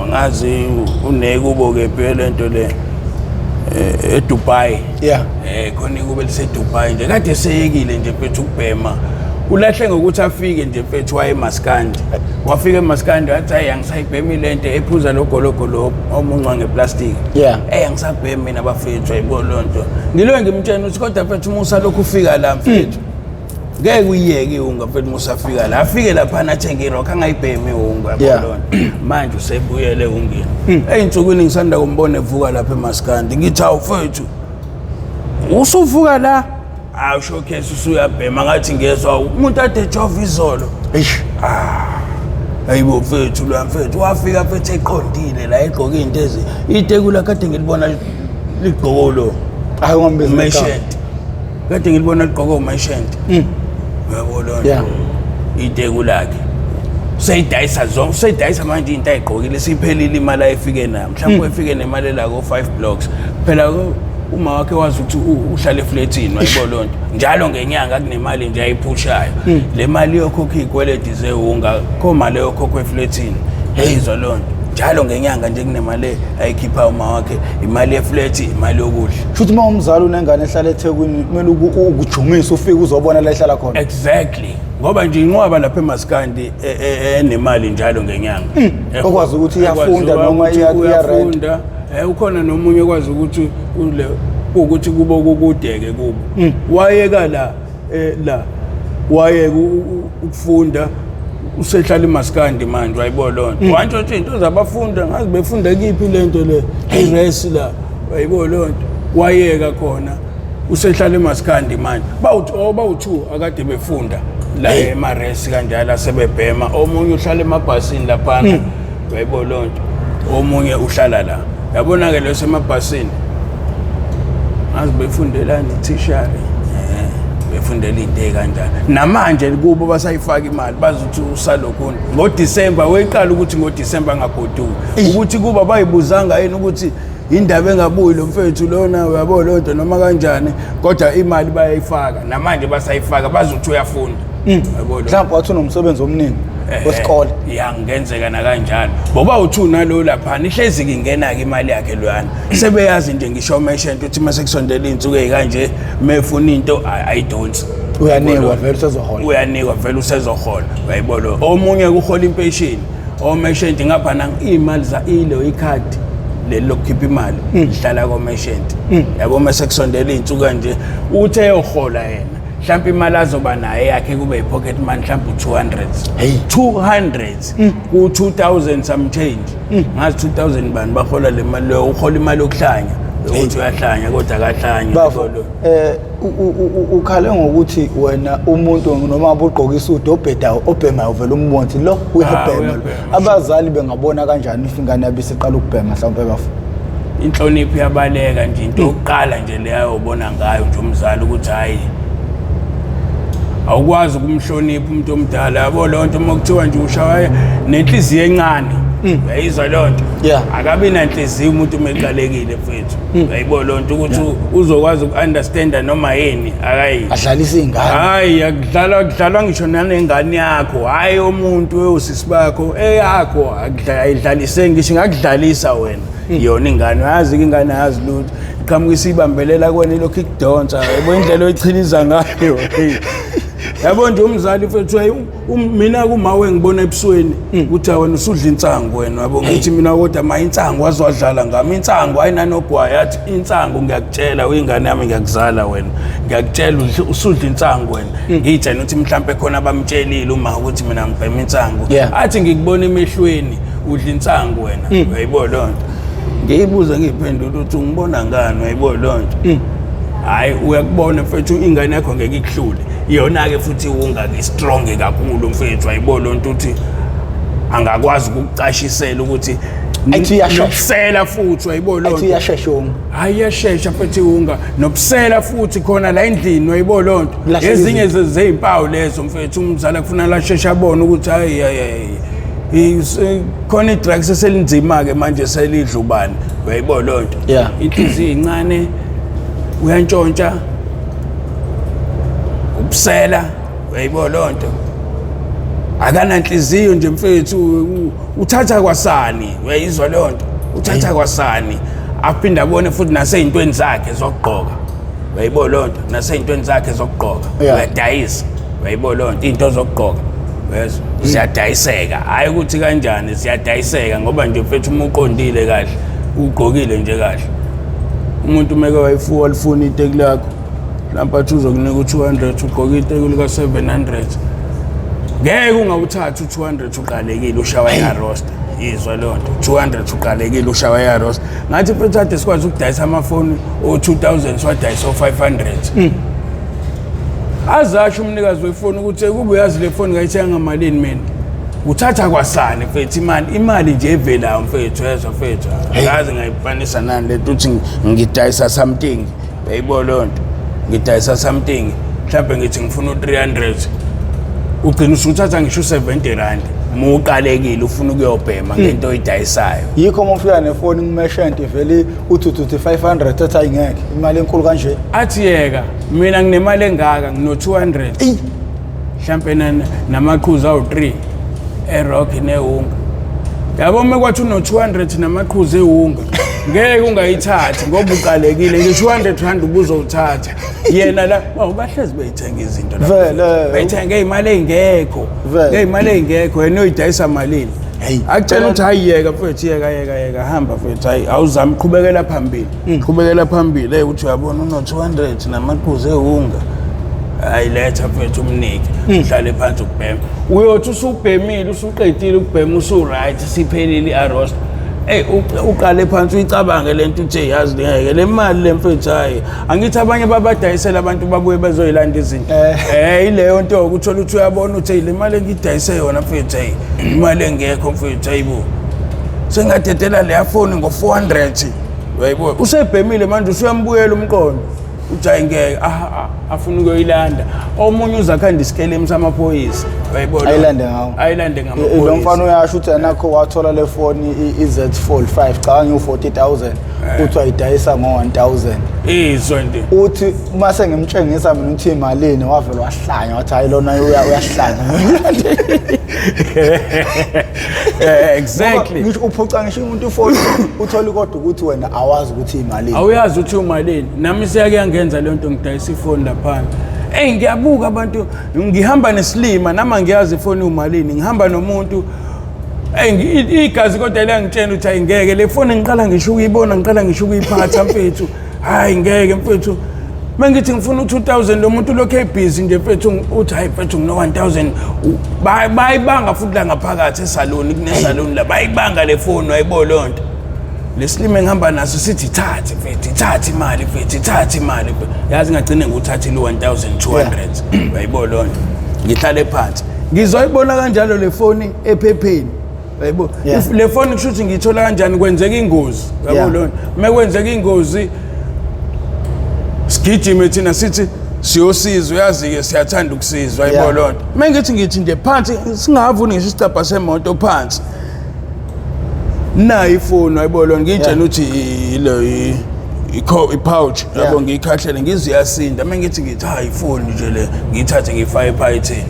angazi uneke uboke phela lento le eDubai khona kube liseDubai nje kade seyekile nje mfethu ukubhema ulahle ngokuthi afike nje mfethu waye eMaskandi wafika eMaskandi wathi hayi angisayibhemi lento ephuza logologolo omunca ngeplastic angisabhemi mina bafethu ayibona lonto ngilo ngimtshela ukuthi kodwa mfethu Musa lokhu ufika la mfethu ngeke uyiyeke iwunga mfethu Musa afika la afike lapha nathenge irock angayibhemi iwunga yabona manje usebuyele ungeni eyinsukwini ngisanda kumbona evuka lapha eMaskandi ngithi awu mfethu usuvuka la showcase usuyabhema ngathi ngezwe umuntu ade jova izolo hayibo mfethu lo mfethu wafika mfethu eqondile la egqoka into ezi itekula kade ngilibona ligqokolo hayi ngombizo meshent kade ngilibona ligqoka umeshent uyabona itekula yakhe sayidayisa manje into ayigqokile siphelile imali ayifike nayo mhlawumbe efike nemali la ko 5 blocks phela uma wakhe wazi ukuthi uhlala eflatini wayibona lonto njalo ngenyanga kunemali nje ayiphushayo le mali yokhokha ikweledi zewunga khoma leyo yokhokha eflatini eyizwa lonto njalo ngenyanga nje kunemali ayikhipha uma wakhe imali yeflat imali yokudla futhi uma umzali unengane ehlala eThekwini kumele ukujumisa ufike uzobona la ehlala khona exactly ngoba nje inqwaba lapha eMaskandi enemali njalo ngenyanga okwazi ukuthi iyafunda noma iyarenta ukhona nomunye okwazi ukuthi ule ukuthi kubo kukudeke kubo wayeka la wayeka ukufunda usehlala eMaskandi manje wayibona lonto wantsho ukuthi into zabafunda ngazi befunda kiphi lento le iresi la wayibona lonto wayeka khona usehlala eMaskandi manje bawu2 akade befunda la emaresi kanjalo sebebhema omunye uhlala emabhasini lapha wayibona lonto omunye uhlala la yabona ke lo semabhasini ngazi befundelani t-shirt befundela into kanjalo namanje kubo basayifaka imali bazothi usalokhona ngoDisemba weqala ukuthi ngoDisemba ngagoduka ukuthi kuba bayibuzanga yini ukuthi indaba engabuyi lo mfethu lona uyabona lonto noma kanjani kodwa imali bayayifaka namanje basayifaka bazothi uyafunda uyabona mhlawumbe wathi unomsebenzi omningi wesikole ngenzeka na kanjalo boba u2 nalo lapha ihlezi kingena ke imali yakhe loyana sebeyazi nje ngisho meshent uthi mase kusondela insuku ezikanje mefuna into ayidonsi uyanikwa vele usezohola uyayibona omunye kuhola impatient omeshent ngapha nang imali za ilo ikhadi leli lokukhipha imali lihlala komeshent yabo mase kusondela insuku kanje uthe yohola yena mhlawumbe imali azoba nayo yakhe kube i-pocket money mhlawumbe 200 ku-2000 some change ngazi 2000 bani bahola le mali leyo uhola imali yokuhlanya ukuthi uyahlanya kodwa akahlanya ukhale ngokuthi wena umuntu noma abugqoka isudu obhemayo vele umbonthi lo uyabhema abazali bengabona kanjani if ingane yabo isiqala ukubhema mhlawumbe bafu inhlonipho yabaleka nje into yokuqala nje leyo ubona ngayo nje umzali ukuthi hayi awukwazi ukumhlonipha umuntu omdala yabo lonto uma kuthiwa nje ushaya nenhliziyo encane uyayizwa lonto akabi nanhliziyo umuntu umeqalekile mfethu uyayibona lonto ukuthi uzokwazi ukunderstanda noma yini akayi adlalisa ingane hayi akudlalwa ngisho nengane yakho hayi umuntu wesisi bakho eyakho akudlaliseki ngisho ngakudlalisa wena yona ingane uyazi ingane yazi lutho iqhamuka isibambelela kwena lokho ikudonsa yebo indlela oyichiliza ngayo yabo nje umzali mfethu mina kumawe ngibona ebusweni ukuthi wena usudla insangu wena yabo ngithi mina kodwa ma insangu wazodlala ngami insangu ayinanogwayi yathi insangu ngiyakutshela uyingane yami ngiyakuzala wena ngiyakutshela usudla insangu wena ngiyitshela ukuthi mhlambe khona bamtshelile uma ukuthi mina ngibhema insangu athi ngikubona emehlweni udla insangu wena uyayibo lonto ngiyibuza ngiphendula ukuthi ungibona ngani uyayibo lonto hayi uyakubona mfethu ingane yakho ngeke ikuhlule iyona ke futhi ungake strong kakhulu mfethu ayibo lonto uthi angakwazi ukucashisela ukuthi nobusela futhi ayibo lonto athi yasheshonga hayi yashesha mfethu unga nobusela futhi khona la endlini ayibo lonto ezinye zezimpawu lezo mfethu umzala kufuna la shesha abone ukuthi hayi khona idrugs eselinzima ke manje selidla ubani uyayibo lonto inhliziyo incane uyantshontsha ubusela uyayibo lonto akananhliziyo nje mfethu uthatha kwasani uyayizwa lonto uthatha kwasani aphinda abone futhi naseyintweni zakhe zokugqoka uyayibo lonto naseyintweni zakhe zokugqoka uyadayisa uyayibo lonto into zokugqoka ziyadayiseka hayi ukuthi kanjani ziyadayiseka ngoba nje mfethu uma uqondile kahle ugqokile nje kahle umuntu umeke wayifuwa alifuna iteki lakho lamphathi uzokunika u200 ugqoka iteki lika 700 ngeke ungawuthatha u200 uqalekile ushawa ya-roster yizwa lonto 200 uqalekile ushawa ya-roster ngathi mfethu ade sikwazi ukudayisa amafoni o2000 siwadayisa o500 azasho umnikazi wefoni ukuthi kube uyazi le foni ngayithenga ngamalini mina uthatha kwasani mfethu imali nje evelayo mfethu yezwa mfethu akazi ngayifanisa nani lethi uthi ngidayisa something uyayibo lonto ngidayisa something mhlawumbe ngithi ngifuna u300 ugcina usuthatha ngisho 70 rand muqalekile ufuna ukuyobhema ngento oyidayisayo yikho uma ufika nefoni ngumeshenti vele uthi 500 thatha ingeke imali enkulu kanje athi yeka mina nginemali engaka ngino 200 mhlawumbe namaqhuzu awu3 erock nehunga yabo mekwathi uno 200 namaqhuzu ehunga ngeke ungayithathi ngoba uqalekile nje 200 rand ubuzowuthatha yena la bahlezi beyithenga izinto la vele beyithenga imali engekho imali engekho yena uyidayisa malini akutshela ukuthi hayiyeka mfethu yeka hamba mfethu hayi awuzami qhubekela phambili uthi uyabona uno 200 namaqhuzu ehunga ayiletha mfethu umniki uhlale phansi ukubhema uyothi usubhemile usuqedile ukubhema usu-right siphelile i-roster uqale phansi uyicabange lento uthi yazi ngeke le mali le mfethu hayi angithi abanye babadayisela abantu babuye bezoyilanda izinto ileyo nto ukuthola ukuthi uyabona uthi le mali engidayise yona mfethu imali engekho mfethu hayibo sengadedela le phone ngo400 uyayibo usebhemile manje usuyambuyela umqondo uthi ayingeke afuna ukuyilanda omunye uzakhanda isikele samaphoyisa uyayibona ayilande ngamaphoyisa lo mfana uyasho ukuthi anakho wathola le phone iZ45 cha ngi40,000 uthi ayidayisa ngo1000 izonde uthi uma sengimtshengisa mina uthi imalini wavela wahlanya wathi hayi lona uyahlanya exactly ngisho uphuca ngisho umuntu iphone uthola kodwa ukuthi wena awazi ukuthi imalini awuyazi ukuthi umalini nami siyakuyenza le nto ngidayisa iphone lapha ngiyabuka abantu ngihamba nesilima nama ngiyazi iphone umalini ngihamba nomuntu igazi kodwa liyangitshela ukuthi ayingeke le phone ngiqala ngisho ukuyibona ngiqala ngisho ukuyiphatha mfethu hayi ngeke mfethu mangithi ngifuna u2000 lo muntu lokho ebusy nje mfethu uthi hayi mfethu ngino 1000 bayibanga futhi la ngaphakathi esaloni kunesaloni la bayibanga le phone wayibo lonto lesilime ngihamba naso sithi thathe mfethu thathe imali yazi ngagcine nguthathe lo 1200 wayibo lonto ngihlale phansi ngizoyibona kanjalo le phone ephepheni yayibo le phone kushuthi ngithola kanjani kwenzeka ingozi yabo lonto mekwenzeka ingozi sigijime thina sithi siyosizwa uyazi ke siyathanda ukusizwa yayibo lonto mengithi nje phansi singavuni ngisho isicabha semoto phansi nayi phone wayibo lonto ngitshela ukuthi lo i-pouch yabo ngiyikhahlele ngiziyasinda mengithi hayi phone nje le ngiyithathe ngifake ephayithini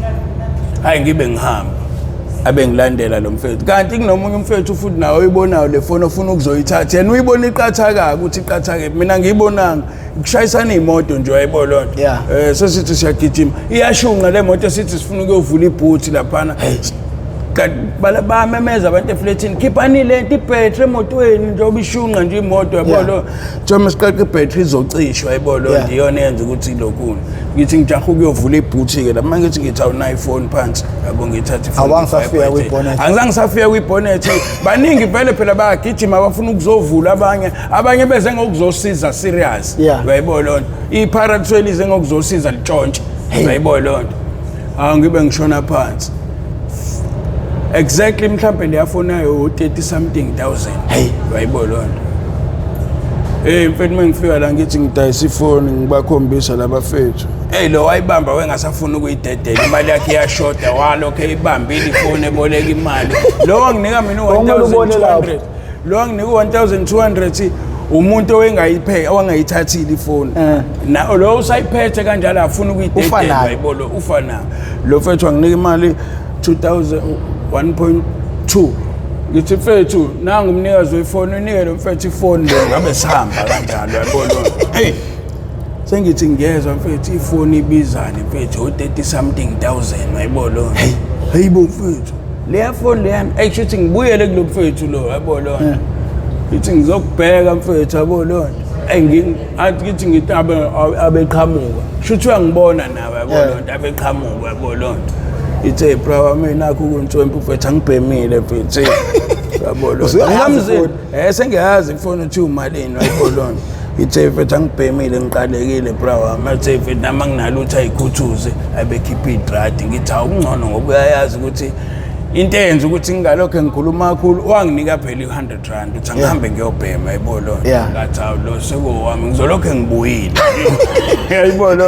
hayi ngibe ngihamba abengilandela lo mfethu kanti kunomunye umfethu futhi nawe uyibonayo le phone ofuna ukuzoyithatha yena uyibona iqathaka ukuthi iqathake mina ngiyibonanga kushayisana imoto nje wayibona sesithi siyagijima iyashunqa le moto sithi sifuna ukuyovula ibhuthi laphana bamemeza abantu efletini khiphani lento ibhetri emotweni njengoba ishunqa nje imoto yabona njengoba siqaqa ibhetri izocishwa yabona iyona yenza ukuthi lokuni ngithi ngijaha ukuyovula ibhuthi ke la manje ngithi awunayo iphone phansi yabo ngithatha iphone awangisafika kwibonnet angizange ngisafika kwibonnet baningi vele phela bayagijima abafuna ukuzovula abanye beze ngokuzosiza serious uyayibona lonto iParatrail ize ngokuzosiza litshontshe uyayibona lonto ngibe ngishona phansi exactly mhlambe leyafonayo 30 something thousand uyayibona lonto mfethu mengifika la ngithi ngidayisa ifoni ngibakhombisa labafethu lo wayibamba wengasafuna ukuyidedela imali yakhe iyashoda walokho eyibambile ifoni eboleka imali lo wanginika mina 1200 lo wanginika 1200 umuntu owangayithathile ifoni lo usayiphethe kanjalo afuna ukuyidedela uyayibona ufana lo mfethu wanginika imali 1.2 ngithi mfethu nanga umnikazi wefoni unikele mfethu ifoni le ngabe sihamba kanjalo uyabona sengithi ngiyezwa mfethu ifoni ibizane mfethu 30 something thousand uyayibona hayibo mfethu le phone le yami actually ngibuyele kulo mfethu lo uyabona ngithi ngizokubheka mfethu yabona ngithi ngithi abeqhamuka shuthi uyangibona nawe yabona abeqhamuka yabona ithe bro mina nakho kuntswempu mfethu angibhemile mfethu yabona ngamzini sengiyazi ifoni uthi umalini wayibona ithe mfethu angibhemile ngiqalekile bro mathe mfethu nama nginalutho ayikhuthuze abekhipha idradi ngithi awungcono ngoba uyayazi ukuthi into enza ukuthi ngingalokho ngikhuluma kakhulu wanginika phela i100 uthi angihambe ngiyobhema yayibona ngathi lo seko wami ngizolokho ngibuyile yayibona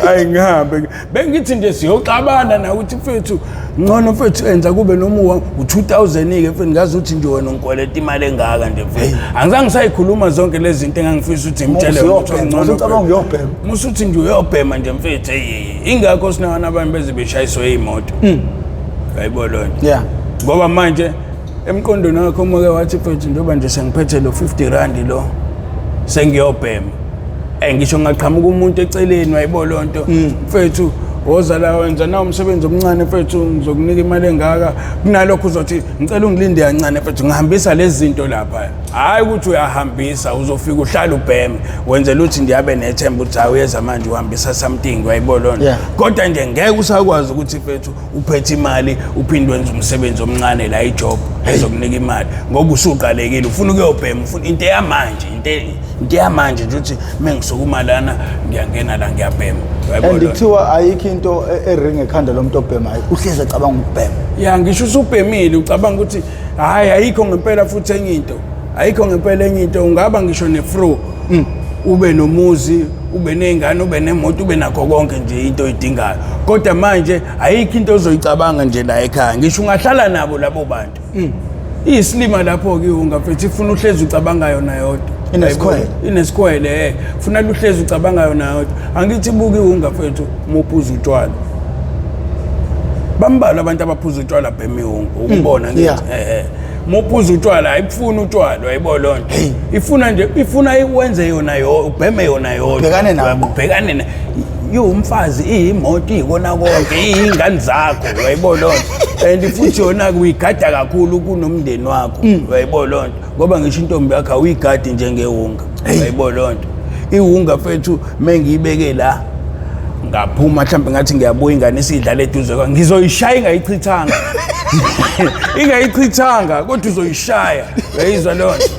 hayi ngihambe bengithi nje siyoxabana na ukuthi mfethu ngcono mfethu enza kube noma u2000 ke mfethu ngazi ukuthi nje wena ungikweleta imali engaka nje mfethu angizange ngisayikhuluma zonke lezi zinto engangifisa ukuthi ngimtshele ukuthi ngcono ucabanga uyobhema musuthi nje uyobhema nje mfethu ingakho sinawana abantu beze beshayiswe imoto uyayibona ngoba manje emqondweni wakho umake wathi mfethu njengoba nje sengiphethe lo 50 rand lo sengiyobhema ngisho ngaqhamuka umuntu eceleni wayibona lonto mfethu woza la wenza na umsebenzi omncane mfethu ngizokunika imali engaka kunalokho uzothi ngicela ungilinde kancane mfethu ngihambisa lezi zinto lapha hayi ukuthi uyahambisa uzofika uhlala ubheme wenzela ukuthi ndiyabe nethemba ukuthi awuyeza manje uhambisa something wayibona lonto kodwa nje ngeke usakwazi ukuthi mfethu uphethe imali uphinde wenze umsebenzi omncane la ijob ezokunika imali ngoba usuqalekile ufuna ukuyobhema ufuna into yamanje nje ukuthi mengisukuma lana ngiyangena la ngiyabhema wayibona andithiwa ayikho into eringe ekhanda lomuntu obhema uhleze acabanga ukubhema ngisho usubhemile ucabanga ukuthi hayi ayikho ngempela futhi enye into ayikho ngempela enye into ungaba ngisho nefro ube nomuzi ube nengane ube nemoto ube nakho konke nje into oyidingayo kodwa manje ayikho into ozoyicabanga nje la ekhaya ngisho ungahlala nabo labo bantu iyisilima lapho ke ungafethi ifuna uhlezi ucabanga yona yodwa inesikwele funa luhlezi ucabanga yona yodwa angithi buki ungafethu muphuza utshwala bambala abantu abaphuza utshwala bhemihungu ukubona ngithi muphuza utshwala ayifuna utshwala wayibona lonto ifuna iwenze yona ubheme yona yodwa ubhekane na umfazi iyimoto ikona konke ingane zakho wayibona lonto and futhi yona uyigada kakhulu kunomndeni wakho wayibona lonto ngoba ngisho intombi yakho uyigadi njengehunga wayibona lonto ihunga fethu mengiyibeke la ngaphuma mhlawumbe ngathi ngiyabuya ingane isidlala eduze kwa ngizoyishaya ingayichithanga ingayichithanga kodwa uzoyishaya uyayizwa lonto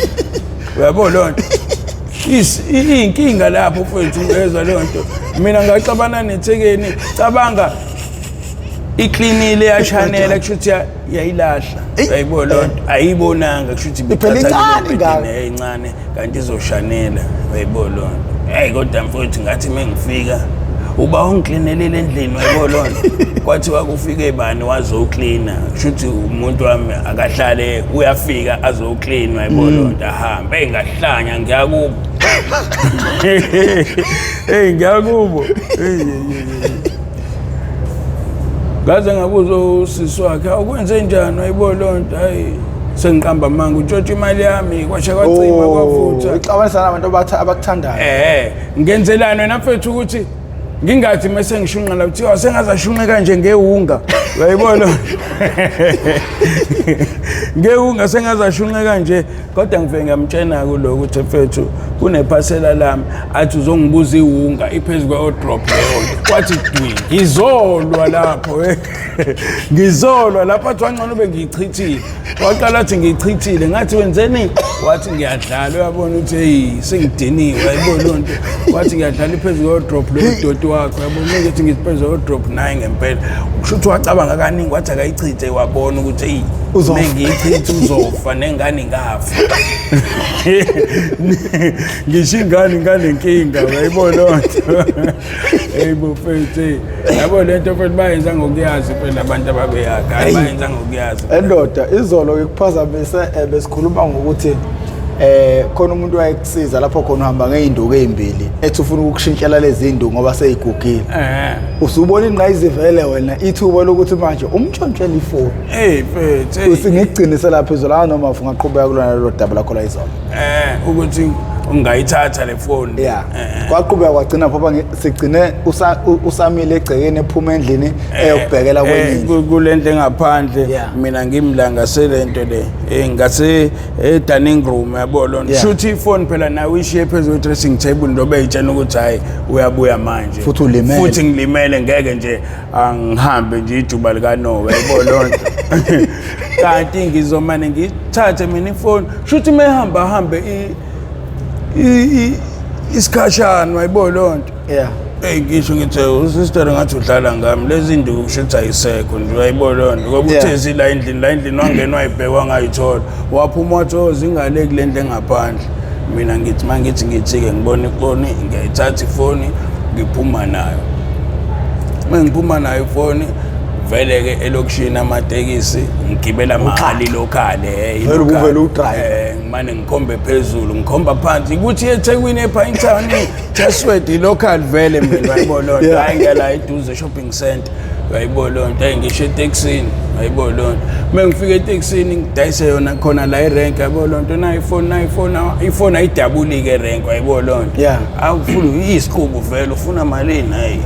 uyabona lonto inkinga lapho mfethu uyezwa lonto mina ngacabana nethekeni cabanga iklinile yashanela kushuthi yayilahla ayibona lonto ayibonanga kushuthi incane incane kanti izoshanela ayibona lonto kodwa mfethu ngathi mengifika uba ungiklinelele endlini wayibona lonto kwathi wakufika ebani wazoklina kushuthi umuntu wami akahlale uyafika azoklina wayibona lonto ahambe engahlanya ngiyakubo ngiyakubo ngaze ngabuza usisi wakhe awukwenze njani wayibona lonto hayi sengiqamba manga utshotshwa imali yami kwasha kwacima kwavutha ixabanisa nabantu abakuthandayo ngenzelani wena mfethu ukuthi ngingathi mase ngishunqa la kuthiwa sengazashunqa kanje ngehunga uyayibona ngehunga sengazashunqa kanje kodwa ngiveke ngamtshena kuloko ukuthi mfethu kunephasela lami athi uzongibuza ihunga iphezulu kwe-drop leyo kwathi dwi ngizolwa lapho ngizolwa lapho athi wangcono bengiyichithile waqala athi ngiyichithile ngathi wenzeni wathi ngiyadlala uyabona ukuthi hey sengidiniwe uyayibona lonto wathi ngiyadlala iphezulu kwe-drop leyo doti wakho uyabona ukuthi ngiphezulu kwe-drop naye ngempela kusho ukuthi wacabanga kaningi wathi akayichithe wabona ukuthi hey mengiyichithe uzofa nengane ngafa ngisho ingane ngalenkinga uyayibona lonto hey bufethu yabo lento futhi bayenza ngokuyazi phela abantu ababeyakha bayenza ngokuyazi endoda izolo ikuphazamise besikhuluma ngokuthi khona umuntu wayekusiza lapho khona uhamba ngeinduku ezimbili ethi ufuna ukushintshela lezi induku ngoba seyigugile usubona ingqayizivele wena ithuba lokuthi manje umtshontshela ifoni mfethu usingigcinise lapha izolo noma ufuna aqhubeka kulona lo daba lakho la izolo ukuthi ungayithatha le phone kwaqhubeka kwagcina phoba sigcine usamile egcekeni ephuma endlini eyokubhekela kwenye kulento engaphandle mina ngimlanga selento le ngase dining room yabona shoot iphone phela nawe ishiye phezulu dressing table ndobe eyitshena ukuthi hayi uyabuya manje futhi ngilimele ngeke nje angihambe nje ijuba lika Nowe yabona lonto kanti ngizomane ngithathe mina iphone shoot mehamba hambe isikhashana wayibona lonto ngisho ngithi usister ngathi udlala ngami lezi induku kushuthi ayisekho nje wayibona lonto ngoba uthezi la endlini wangena wayibhekwa ngayithola waphuma wathoza ingale kulento engaphandle mina ngithi mangithi ngithike ngibona ifoni ngiyayithatha ifoni ngiphuma nayo mengiphuma nayo ifoni vele ke elokishini amatekisi ngigibela mahali lokale vele udrive manje ngikhombe phezulu ngikhomba phansi ukuthi eThekwini ePinetown Chaswed local vele mina wayibona lonto hayi ngela eduze shopping center wayibona lonto ngisho eTexini wayibona lonto mengifika eTexini ngidayise yona khona la irank yayibona lonto na iphone ayidabulike rank wayibona lonto awufuna isiqubu vele ufuna malini hayi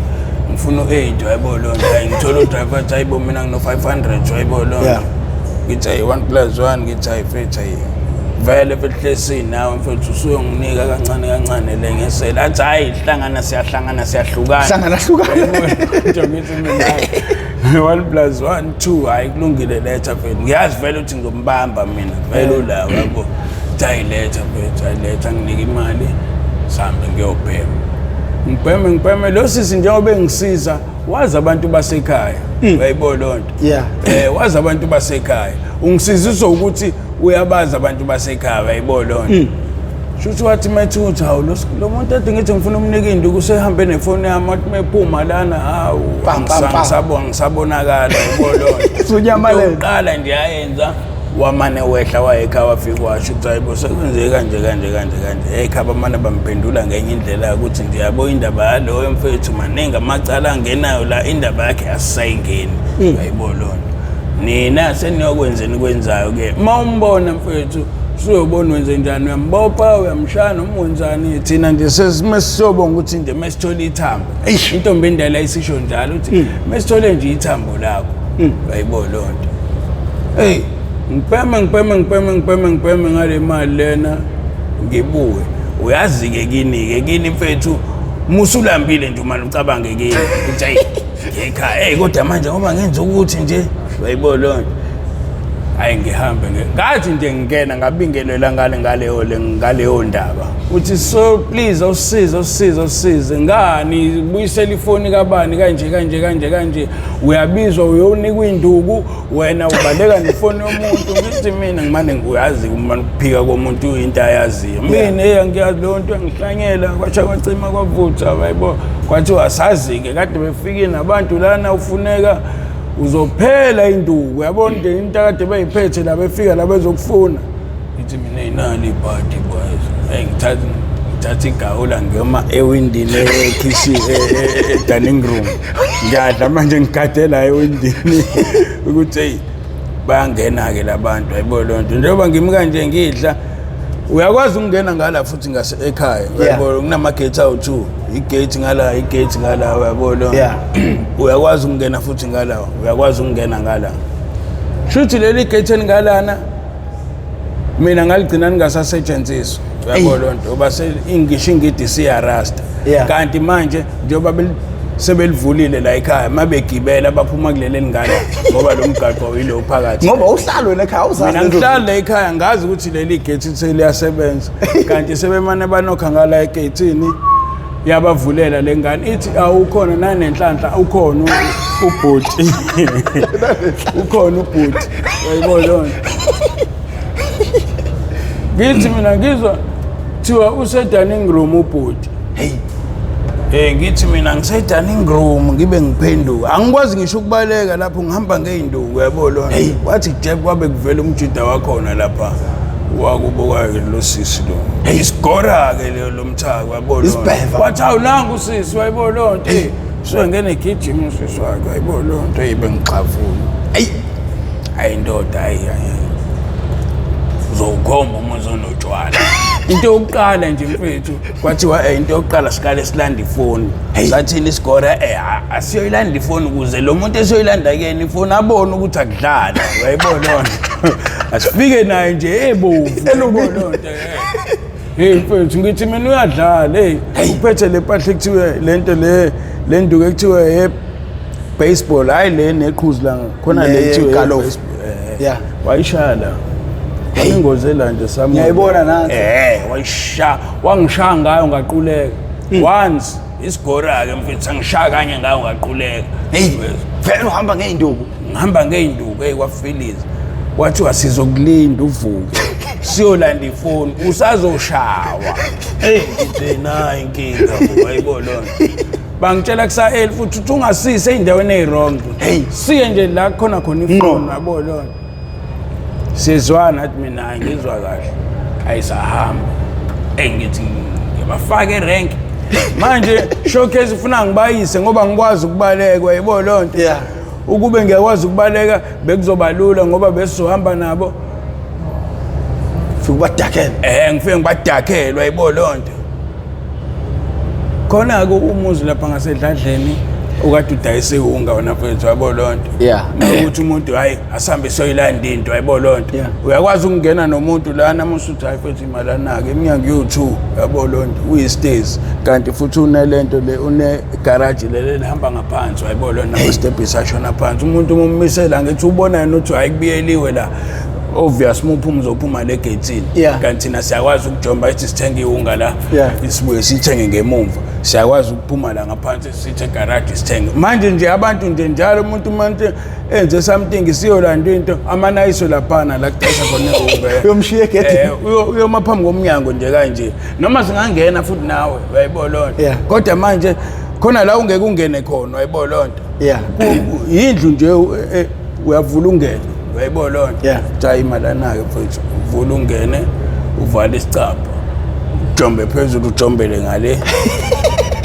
ngifuna u8 wayibona lonto ngithola udriver athi hayibo mina ngino 500 wayibona lonto ngithi 1+1 ngithi ayifetha vele behlesini nawe mfethu usuyonginika kancane le ngesela athi hayi hlangana siyahlukana nje ngithi mina 1+1 2 hayi kulungile letha mfethu ngiyazi vele ukuthi ngizombamba mina vele la yabo hayi letha mfethu letha nginika imali sambe ngiyobhema lo sisi njengoba ngisiza wazi abantu basekhaya wayibona lonto wazi abantu basekhaya ungisiziswa ukuthi uyabaza abantu basekhaya wayibona lonto shuthi wathi methu uthi hawu lo muntu ade ngithi ngifuna umnika induku usehambe nefoni yami wathi mephuma lana hawu ngisabonakala wayibona lonto sunyamalela uqala nje ayenza wamane wehla wayekhaya wafika washo ukuthi hayibo sekwenze kanje ekhaya manje bamphendula ngenye indlela ukuthi ndiyabo indaba yalo mfethu maningi amacala angenayo la indaba yakhe asayingeni hayibo lonto nina seniyokwenzeni kwenzayo ke mawumbona mfethu suyobona wenze njani uyambopha uyamshana umwenzani thina nje sesimesizobonga ukuthi nje mesithola ithambo intombi endala isisho njalo ukuthi mesithole nje ithambo lakho hayibo lonto ngipeme ngale mali lena ngibuye uyazi-ke kini mfethu musulambile nje uma ucabange kini ukuthi hayi ekhaya kodwa manje ngoba ngenza ukuthi nje wayibona lonto hayi ngihambe ngathi nje ngingena ngabingelela ngaleyo ndaba uthi so please awusize ngani buyisela ifoni kabani kanje uyabizwa uyonikwa induku wena ubaleka nefoni yomuntu ngithi mina ngimane ngiyazi uma ukuphika komuntu into ayaziyo mina ngiyazi lonto ngihlanyela kwacha kwacima kwavutha wayibo kwathi wasazi-ke kade befike nabantu lana ufuneka uzophela induku yabona nje into akade bayiphethe la befika la bezokufuna ngithi mina inali ibhadi boys ngithatha ngithatha igawula ngiyoma ewindini ekhishi dining room ngiyadla manje ngigadela ewindini ukuthi hey bayangena ke labantu ayibo lonto njengoba ngimi kanje ngidla uyakwazi ukungena ngala futhi ngase ekhaya uyabona kunama gate awu2 igate ngala uyabona lonto uyakwazi ukungena futhi ngala uyakwazi ukungena ngala shuthi leli gate ngalana mina ngaligcina ningasasetshenziswa uyabona lonto oba ngisho ingidi siyarasta kanti manje njengoba sebelivulile la ekhaya mabegibela baphuma kulele ngane ngoba lo mgaqo uyilo phakathi ngoba uhlalo wena ekhaya uzazi mina ngihlala la ekhaya ngazi ukuthi leli gate seliyasebenza kanti sebemane banokha ngala egate-ini yabavulela lengane ithi awukhona nanenhlanhla ukhona ubhuti ukhona ubhuti uyayibona lonto ngithi mina ngizwa thiwa use-dining room ubhuti ngithi mina ngise-dining room ngibe ngiphenduka angikwazi ngisho ukubaleka lapho ngihamba ngey'nduku uyabona lonto wathi jeb kwabe kuvela umjuda wakhona lapha wakubuka-ke lo sisi lo isigora-ke lo mthako uyabona lonto wathi awulanga usisi wayibona lonto suke ngene egijima usisi wakhe wayibona lonto bengixhavula hayi ndoda hayi uzowukhomba uma uzonotshwala into yokuqala nje mfethu kwathiwa into yokuqala sikale silanda ifoni sathini isigora asiyoyilanda ifoni ukuze lo muntu esiyoyilanda kuyena ifoni abone ukuthi akudlala uyayibona lonto asifike naye nje ebovu uyayibona lonto mfethu ngithi mina uyadlala uphethe le mpahla ekuthiwa lento le nduku ekuthiwa baseball hayi le neqhuzu la khona le ekuthiwa baseball wayishala ingozela nje sami ngiyayibona nansi wangishaya ngayo ngaquleka once isigora ke mfethu angishaya kanye ngayo ngaquleka vele uhamba ngeinduku ngihamba ngeinduku kwafiliza wathi wasizokulinda uvuke siyolanda ifoni usazoshawa ngithi nayi inkinga wayibona bangitshela kusa futhi uthi ungasise ey'ndaweni ey'wrong siye nje la khona ifoni yabona lonto sizwana athi mina ngizwa kahle ayisahamba ngithi ngibafake rank manje showcase ufuna ngibayise ngoba ngikwazi ukubaleka uyayibona lonto ukube ngiyakwazi ukubaleka bekuzoba lula ngoba besizohamba nabo fika ubadakela ngifike ngibadakela uyayibona lonto khona-ke umuzi lapha ngasedladleni ukade udayise unga wona mfethu uyayibona lonto ukuthi umuntu hayi asihambe siyoyilanda into uyayibona lonto uyakwazi ukungena nomuntu lana musuthi hayi mfethu imali anake iminyango yo2 uyayibona lonto uyistairs kanti futhi unelento le une-garage leli lihamba ngaphansi uyayibona lonto nama-stepisi ashona phansi umuntu ummisela ngithi ubona yena uthi hayi kubuyeliwe la obvious muphuma uzophuma le gate-ini kanti thina siyakwazi ukujomba ithi sithenge iwunga la isibuye sithenge ngemumva siyakwazi ukuphuma la ngaphansi sithe garage sithenge manje nje abantu nje njalo umuntu manje enze something siyolanda into amanayiso laphana la kudayisa khona iwunga uyomshiya egedini uyoma phambi komnyango nje kanje noma singangena futhi nawe uyayibona lonto kodwa manje khona la ungeke ungene khona uyayibona lonto yindlu nje uyavula ungene uyayibona lonto cha imali anake mfethu uvula ungene uvala isicapha ujombe phezulu ujombele ngale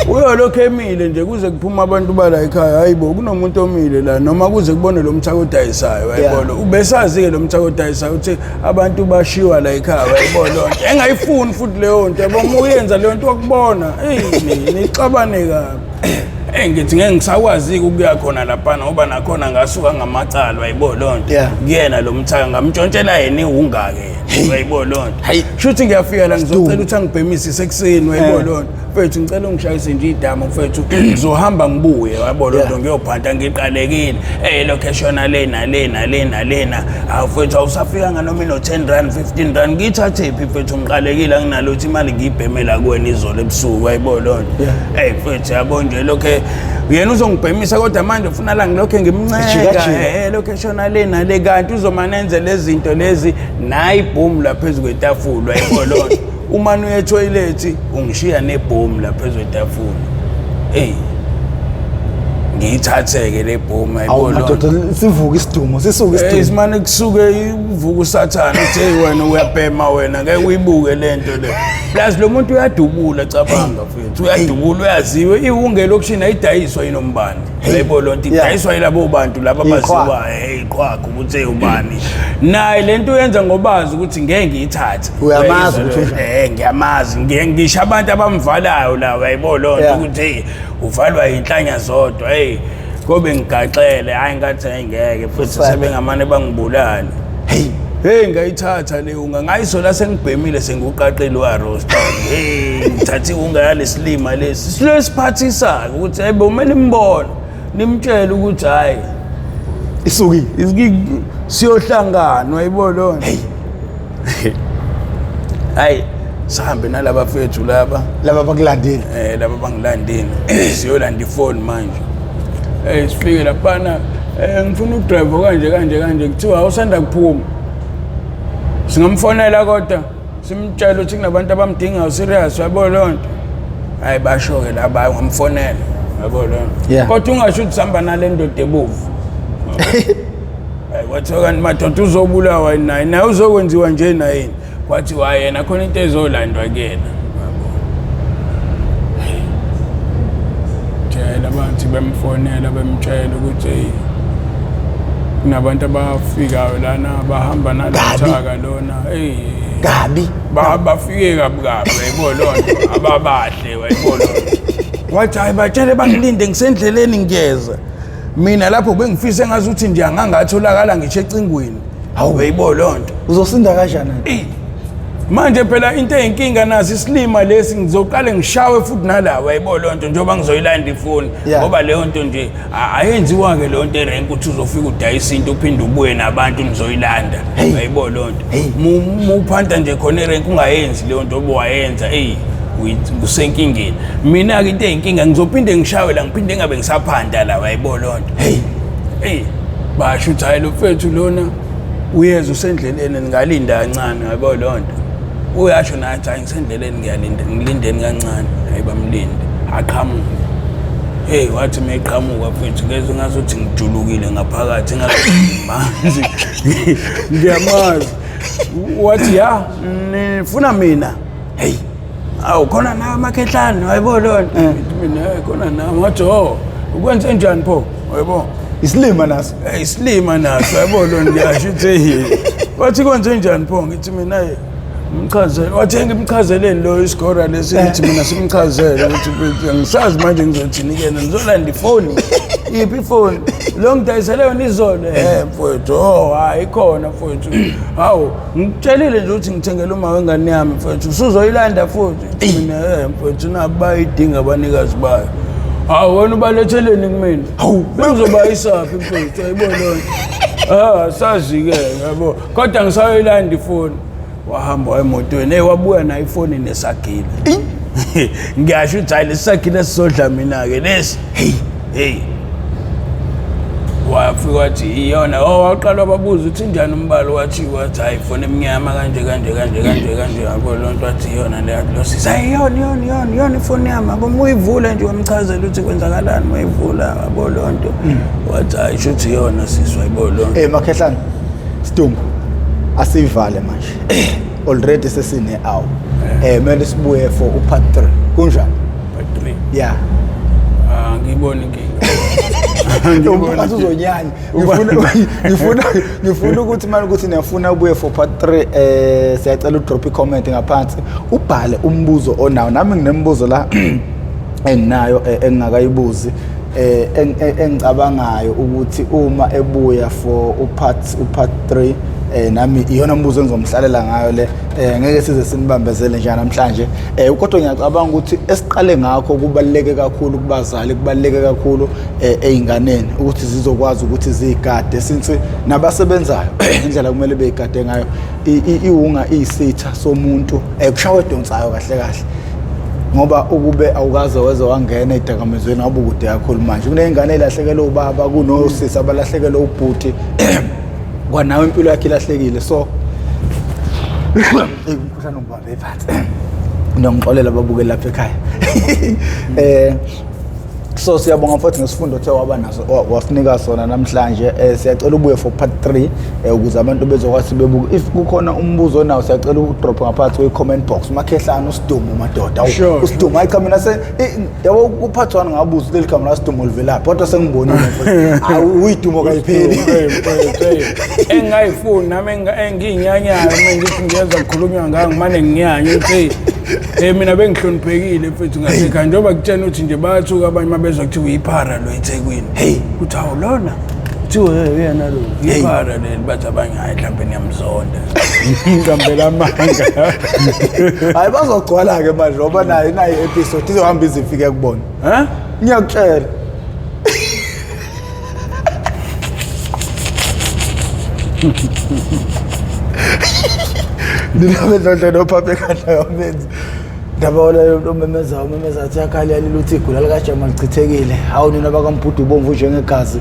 uyolokhu emile nje kuze kuphuma abantu bala ekhaya hayibo kunomuntu omile la noma kuze kubone lo mthako odayisayo uyayibona ubesazi-ke lo mthako odayisayo ukuthi abantu bashiwa la ekhaya uyayibona lonto engayifuni futhi leyo nto yabo uma uyenza leyo nto wakubona nixabane kabi ngithi ngeke ngisakwazi-ke ukuya khona laphana ngoba nakhona ngasuka ngamacala uyayibona lonto kuyena lo mthaka ngamtshontshela yena iwunga-ke uyayibona lonto shuthi ngiyafika la ngizocela ukuthi angibhemisise ekuseni uyayibona lonto mfethu ngicela ungishayise nje idama mfethu ngizohamba ngibuye uyayibona lonto ngiyophanta ngiqalekile location lena mfethu awusafikanga noma ino-10 rand 15 rand ngiyithathephi mfethu ngiqalekile anginalothi imali ngiyibhemela kuwena izolo ebusuku uyayibona lonto mfethu yabo nje lokhe yena uzongibhemisa kodwa manje ufuna la ngilokhe ngimnceda location le kanti uzomanenze lezi zinto lezi nayi ibhomu la phezu kwetafula uyayibona lonto umane uye etoilet ungishiya nebhomu la phezu kwetafula ngiyithatheke le bhoma madoda sivuka isidumo sisuke isidumo isimane kusuke uvuka usathana uthi hey wena uyabhema wena ngeke uyibuke lento le plus lo muntu uyadubula cabanga mfethu uyadubula uyaziwe iwungelo okushina ayidayiswa inombani yebo lonto idayiswa yilabo bantu laba baziwa hey qhwakho ukuthi ubani naye lento uyenza ngobazi ukuthi ngeke ngiyithathe uyamazi ngiyamazi ngisho abantu abamvalayo la yebo lonto ukuthi uvalwa inhlanya zodwa hey kobe ngigaxele hayi ngathi ngeke futhi sebengamane bangibulala hey ngayithatha le ungangayisola sengibhemile senguqaqeli wa roast hey ngithathi ungayalesilima lesi silo siphathisa ukuthi hey bomele imbona nimtshela ukuthi hayi isuki siyohlangana wayibona hayi sihambe nalaba fethu laba bakulandile laba bangilandile siyolanda ifoni manje sifike laphana ngifuna udrive kanje kuthiwa awusanda kuphuma singamfonela kodwa simtshela ukuthi kunabantu abamdingayo serious yabo lonto hayi basho-ke laba ngamfonela yabo lonto kodwa ungasho ukuthi sihamba nale ndoda ebovu kwathiwa kanti madoda uzobulawa naye uzokwenziwa nje nayini kwathiwa yena khona into ezolandwa kuyena abantu bemfonela bemtshela ukuthi kunabantu abafikayo lana bahamba nalathaka lona kabi bafike kabi yayibona lonto ababahle wayibona lonto wathi hayi batshele bangilinde ngisendleleni ngiyeza mina lapho bengifise ngazi ukuthi nje angangatholakala ngisho ecingweni awuyibona lonto uzosinda kanjani manje phela into eyinkinga nazi isilima lesi ngizoqale ngishawe futhi nalawa yayibona lonto njengoba ngizoyilanda ifoni ngoba leyo nto nje ayenziwa ke leyo nto erank ukuthi uzofika udayisa into uphinde ubuye nabantu nizoyilanda yayibona lonto muphanda nje khona erank ungayenzi leyo nto obuwayenza usenkingeni mina ke into eyinkinga ngizophinde ngishawe la ngiphinde ngabe ngisaphanda la yayibona lonto basho ukuthi hayi lo mfethu lona uyeza usendleleni ningalinda kancane yayibona lonto uyasho nathi hayi ngisendleleni ngilindeni kancane hayi bamlinde aqhamuka wathi meqhamuka mfethu ngeze ngazothi ngijulukile ngaphakathi manje ngiyamazi wathi nifuna mina awu khona nawe makhehlane wayibona lonto mina khona nawe wathi ukwenze njani pho wayibona isilima naso isilima naso yayibona lonto ngiyasho ukuthi wathi kwenze njani pho ngithi mina umchazele wathi ngimchazeleni lo isikora lesi ngithi mina simchazele ukuthi ngisazi manje ngizothini kena ngizolanda ifoni iphi ifoni lo ngidayisele yona izolo mfowethu hayi khona mfowethu hawu ngitshelile nje ukuthi ngithengele uma wengane yami mfowethu usuzoyilanda futhi mina mfowethu nabayidinga abanikazi bayo hawu wena ubaletheleni kumina hawu bengizobayisaphi mfowethu ayibona lonto sazi-ke yabo kodwa ngisayoyilanda ifoni wahamba emotweni wabuya nayo ifoni nesagila ngiyasho ukuthi hayi lesagila sisodla mina-ke lesi wafika wathi iyona waqala wababuza ukuthi njani umbalo wathi hayi ifoni emnyama kanje yabo lonto wathi iyona losisa iyona ifoni yami abo muyivula nje wamchazela ukuthi kwenzakalani muyivula yabo lonto wathi hayi shuthi iyona siswa yabo lonto makhehlane Sidumbu asivale manje already sesine hour mele sibuye for part 3 kunjani part 3 yeah ngibona inkinga uzonyanya ngifuna ukuthi manje ukuthi niyafuna ubuye for part 3 siyacela udrop i-comment ngaphansi ubhale umbuzo onawo nami nginembuzo la enginayo engingakayibuzi engicabangayo ukuthi uma ebuya for upart 3 nami iyona mbuzo engizomhlalela ngayo le ngeke size sinibambezele nje namhlanje kodwa ngiyacabanga ukuthi esiqale ngakho kubaluleke kakhulu kubazali kubaluleke kakhulu einganeni ukuthi zizokwazi ukuthi zigade since nabasebenzayo indlela kumele beyigade ngayo iwunga isitha somuntu kushawe donsayo kahle ngoba ukube awukaze weze wangena edakamizweni abukude kakhulu manje kuneyingane elahlekelwe ubaba kunosisi abalahlekelwe ubhuti kwanawe impilo yakhe ilahlekile so umkhuhlane ongibambe phansi ngiyongixolela babukela lapha ekhaya So siyabonga futhi ngesifundo othe waba naso wasinika sona namhlanje. Siyacela ubuye for part 3 ukuze abantu bezokwazi bebuka. If kukhona umbuzo nawo siyacela udrop ngaphansi kwe-comment box. Makhehlana uSidumo madoda. uSidumo ayikamina yabo uphathi wani ngabuza leli gama laSidumo livelaphi kodwa sengibonile mfowethu. Awu uyidumo kayipheli. Engayifuni nami engiyinyanyana ngithi ngiyeza ukukhulunywa ngayo ngimane nginyanya uthi mina bengihloniphekile mfethu ngasekhaya njengoba kutshena ukuthi nje bayathuka abanye mabezwa kuthiwa uyiphara lo eThekwini. Hey uthi awulona kuthiwa yena lo iphara leli bathi abanye hayi mhlawumbe niyamzonda ngihambela amanga. Hayi bazogcwala ke manje ngoba nayo episode izohamba izifike kubona. Ngiyakutshela. Ndinabedla noPapa ekhanda yomenzi. Ndabawona umemeza athi akhali yalilo uthi igula likaJama lichithekile. Hawu nina bakaMbhudu ubomvu njengegazi.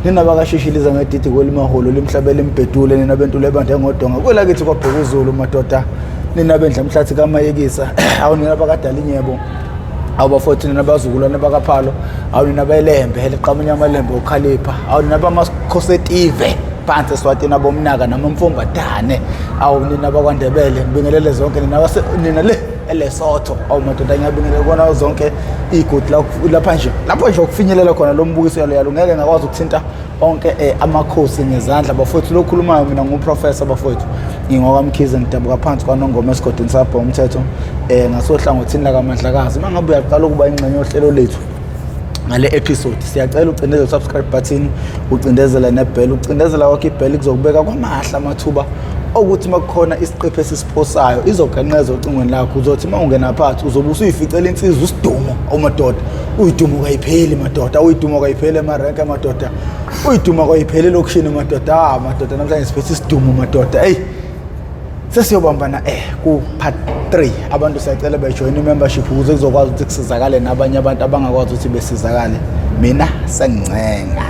Nina bakashishiliza ngedidi kwelimaholo limhlabela imbedule nina bentule ebande ngodonga. Kwela kithi kwabheka uZulu madoda. Nina bendla mhlathi kaMayekisa. Hawu nina bakadala inyebo. Awubafoti nina bazukulwane bakaPhalo. Hawu nina bayelembe eliqhamunya amalembe okhalipha. Hawu nina bamakhosetive. Phansi Eswatini abomnaka namamfombatane. Awu nina bakwaNdebele ngibingelele zonke nina le eLesotho. Awu madoda ngiyabingelela kona zonke igodi lapha nje. Lapho nje ukufinyelela khona lo mbukiso yalo ngeke ngakwazi ukuthinta onke amakhosi ngezandla bafowethu lokhulumayo mina nguprofessor bafowethu. NgingokaMkhize ngidabuka phansi kwaNongoma esigodini sapho umthetho ngasohlangothini la kaMandlakazi. Mangabe uyaqala ukuba ingxenye yohlelo lethu ngale episode siyacela ucindezele subscribe button ucindezele nebell ucindezela wakhe ibell kuzokubeka kwamahla amathuba ukuthi makukhona isiqephu esisiposayo izoganqeza ocingweni lakho uzothi mawungena phansi uzobe usuyificela insizwa uSidumo omadoda uyidumo kayipheli madoda uyidumo kayipheli emarenke madoda uyidumo kayipheli lokushini madoda madoda namhlanje siphethe iSidumo madoda hey sesiyobambana ku part 3 abantu siyacela bejoin membership ukuze kuzokwazi ukuthi kusizakale nabanye abantu abangakwazi ukuthi besizakale mina sengincenga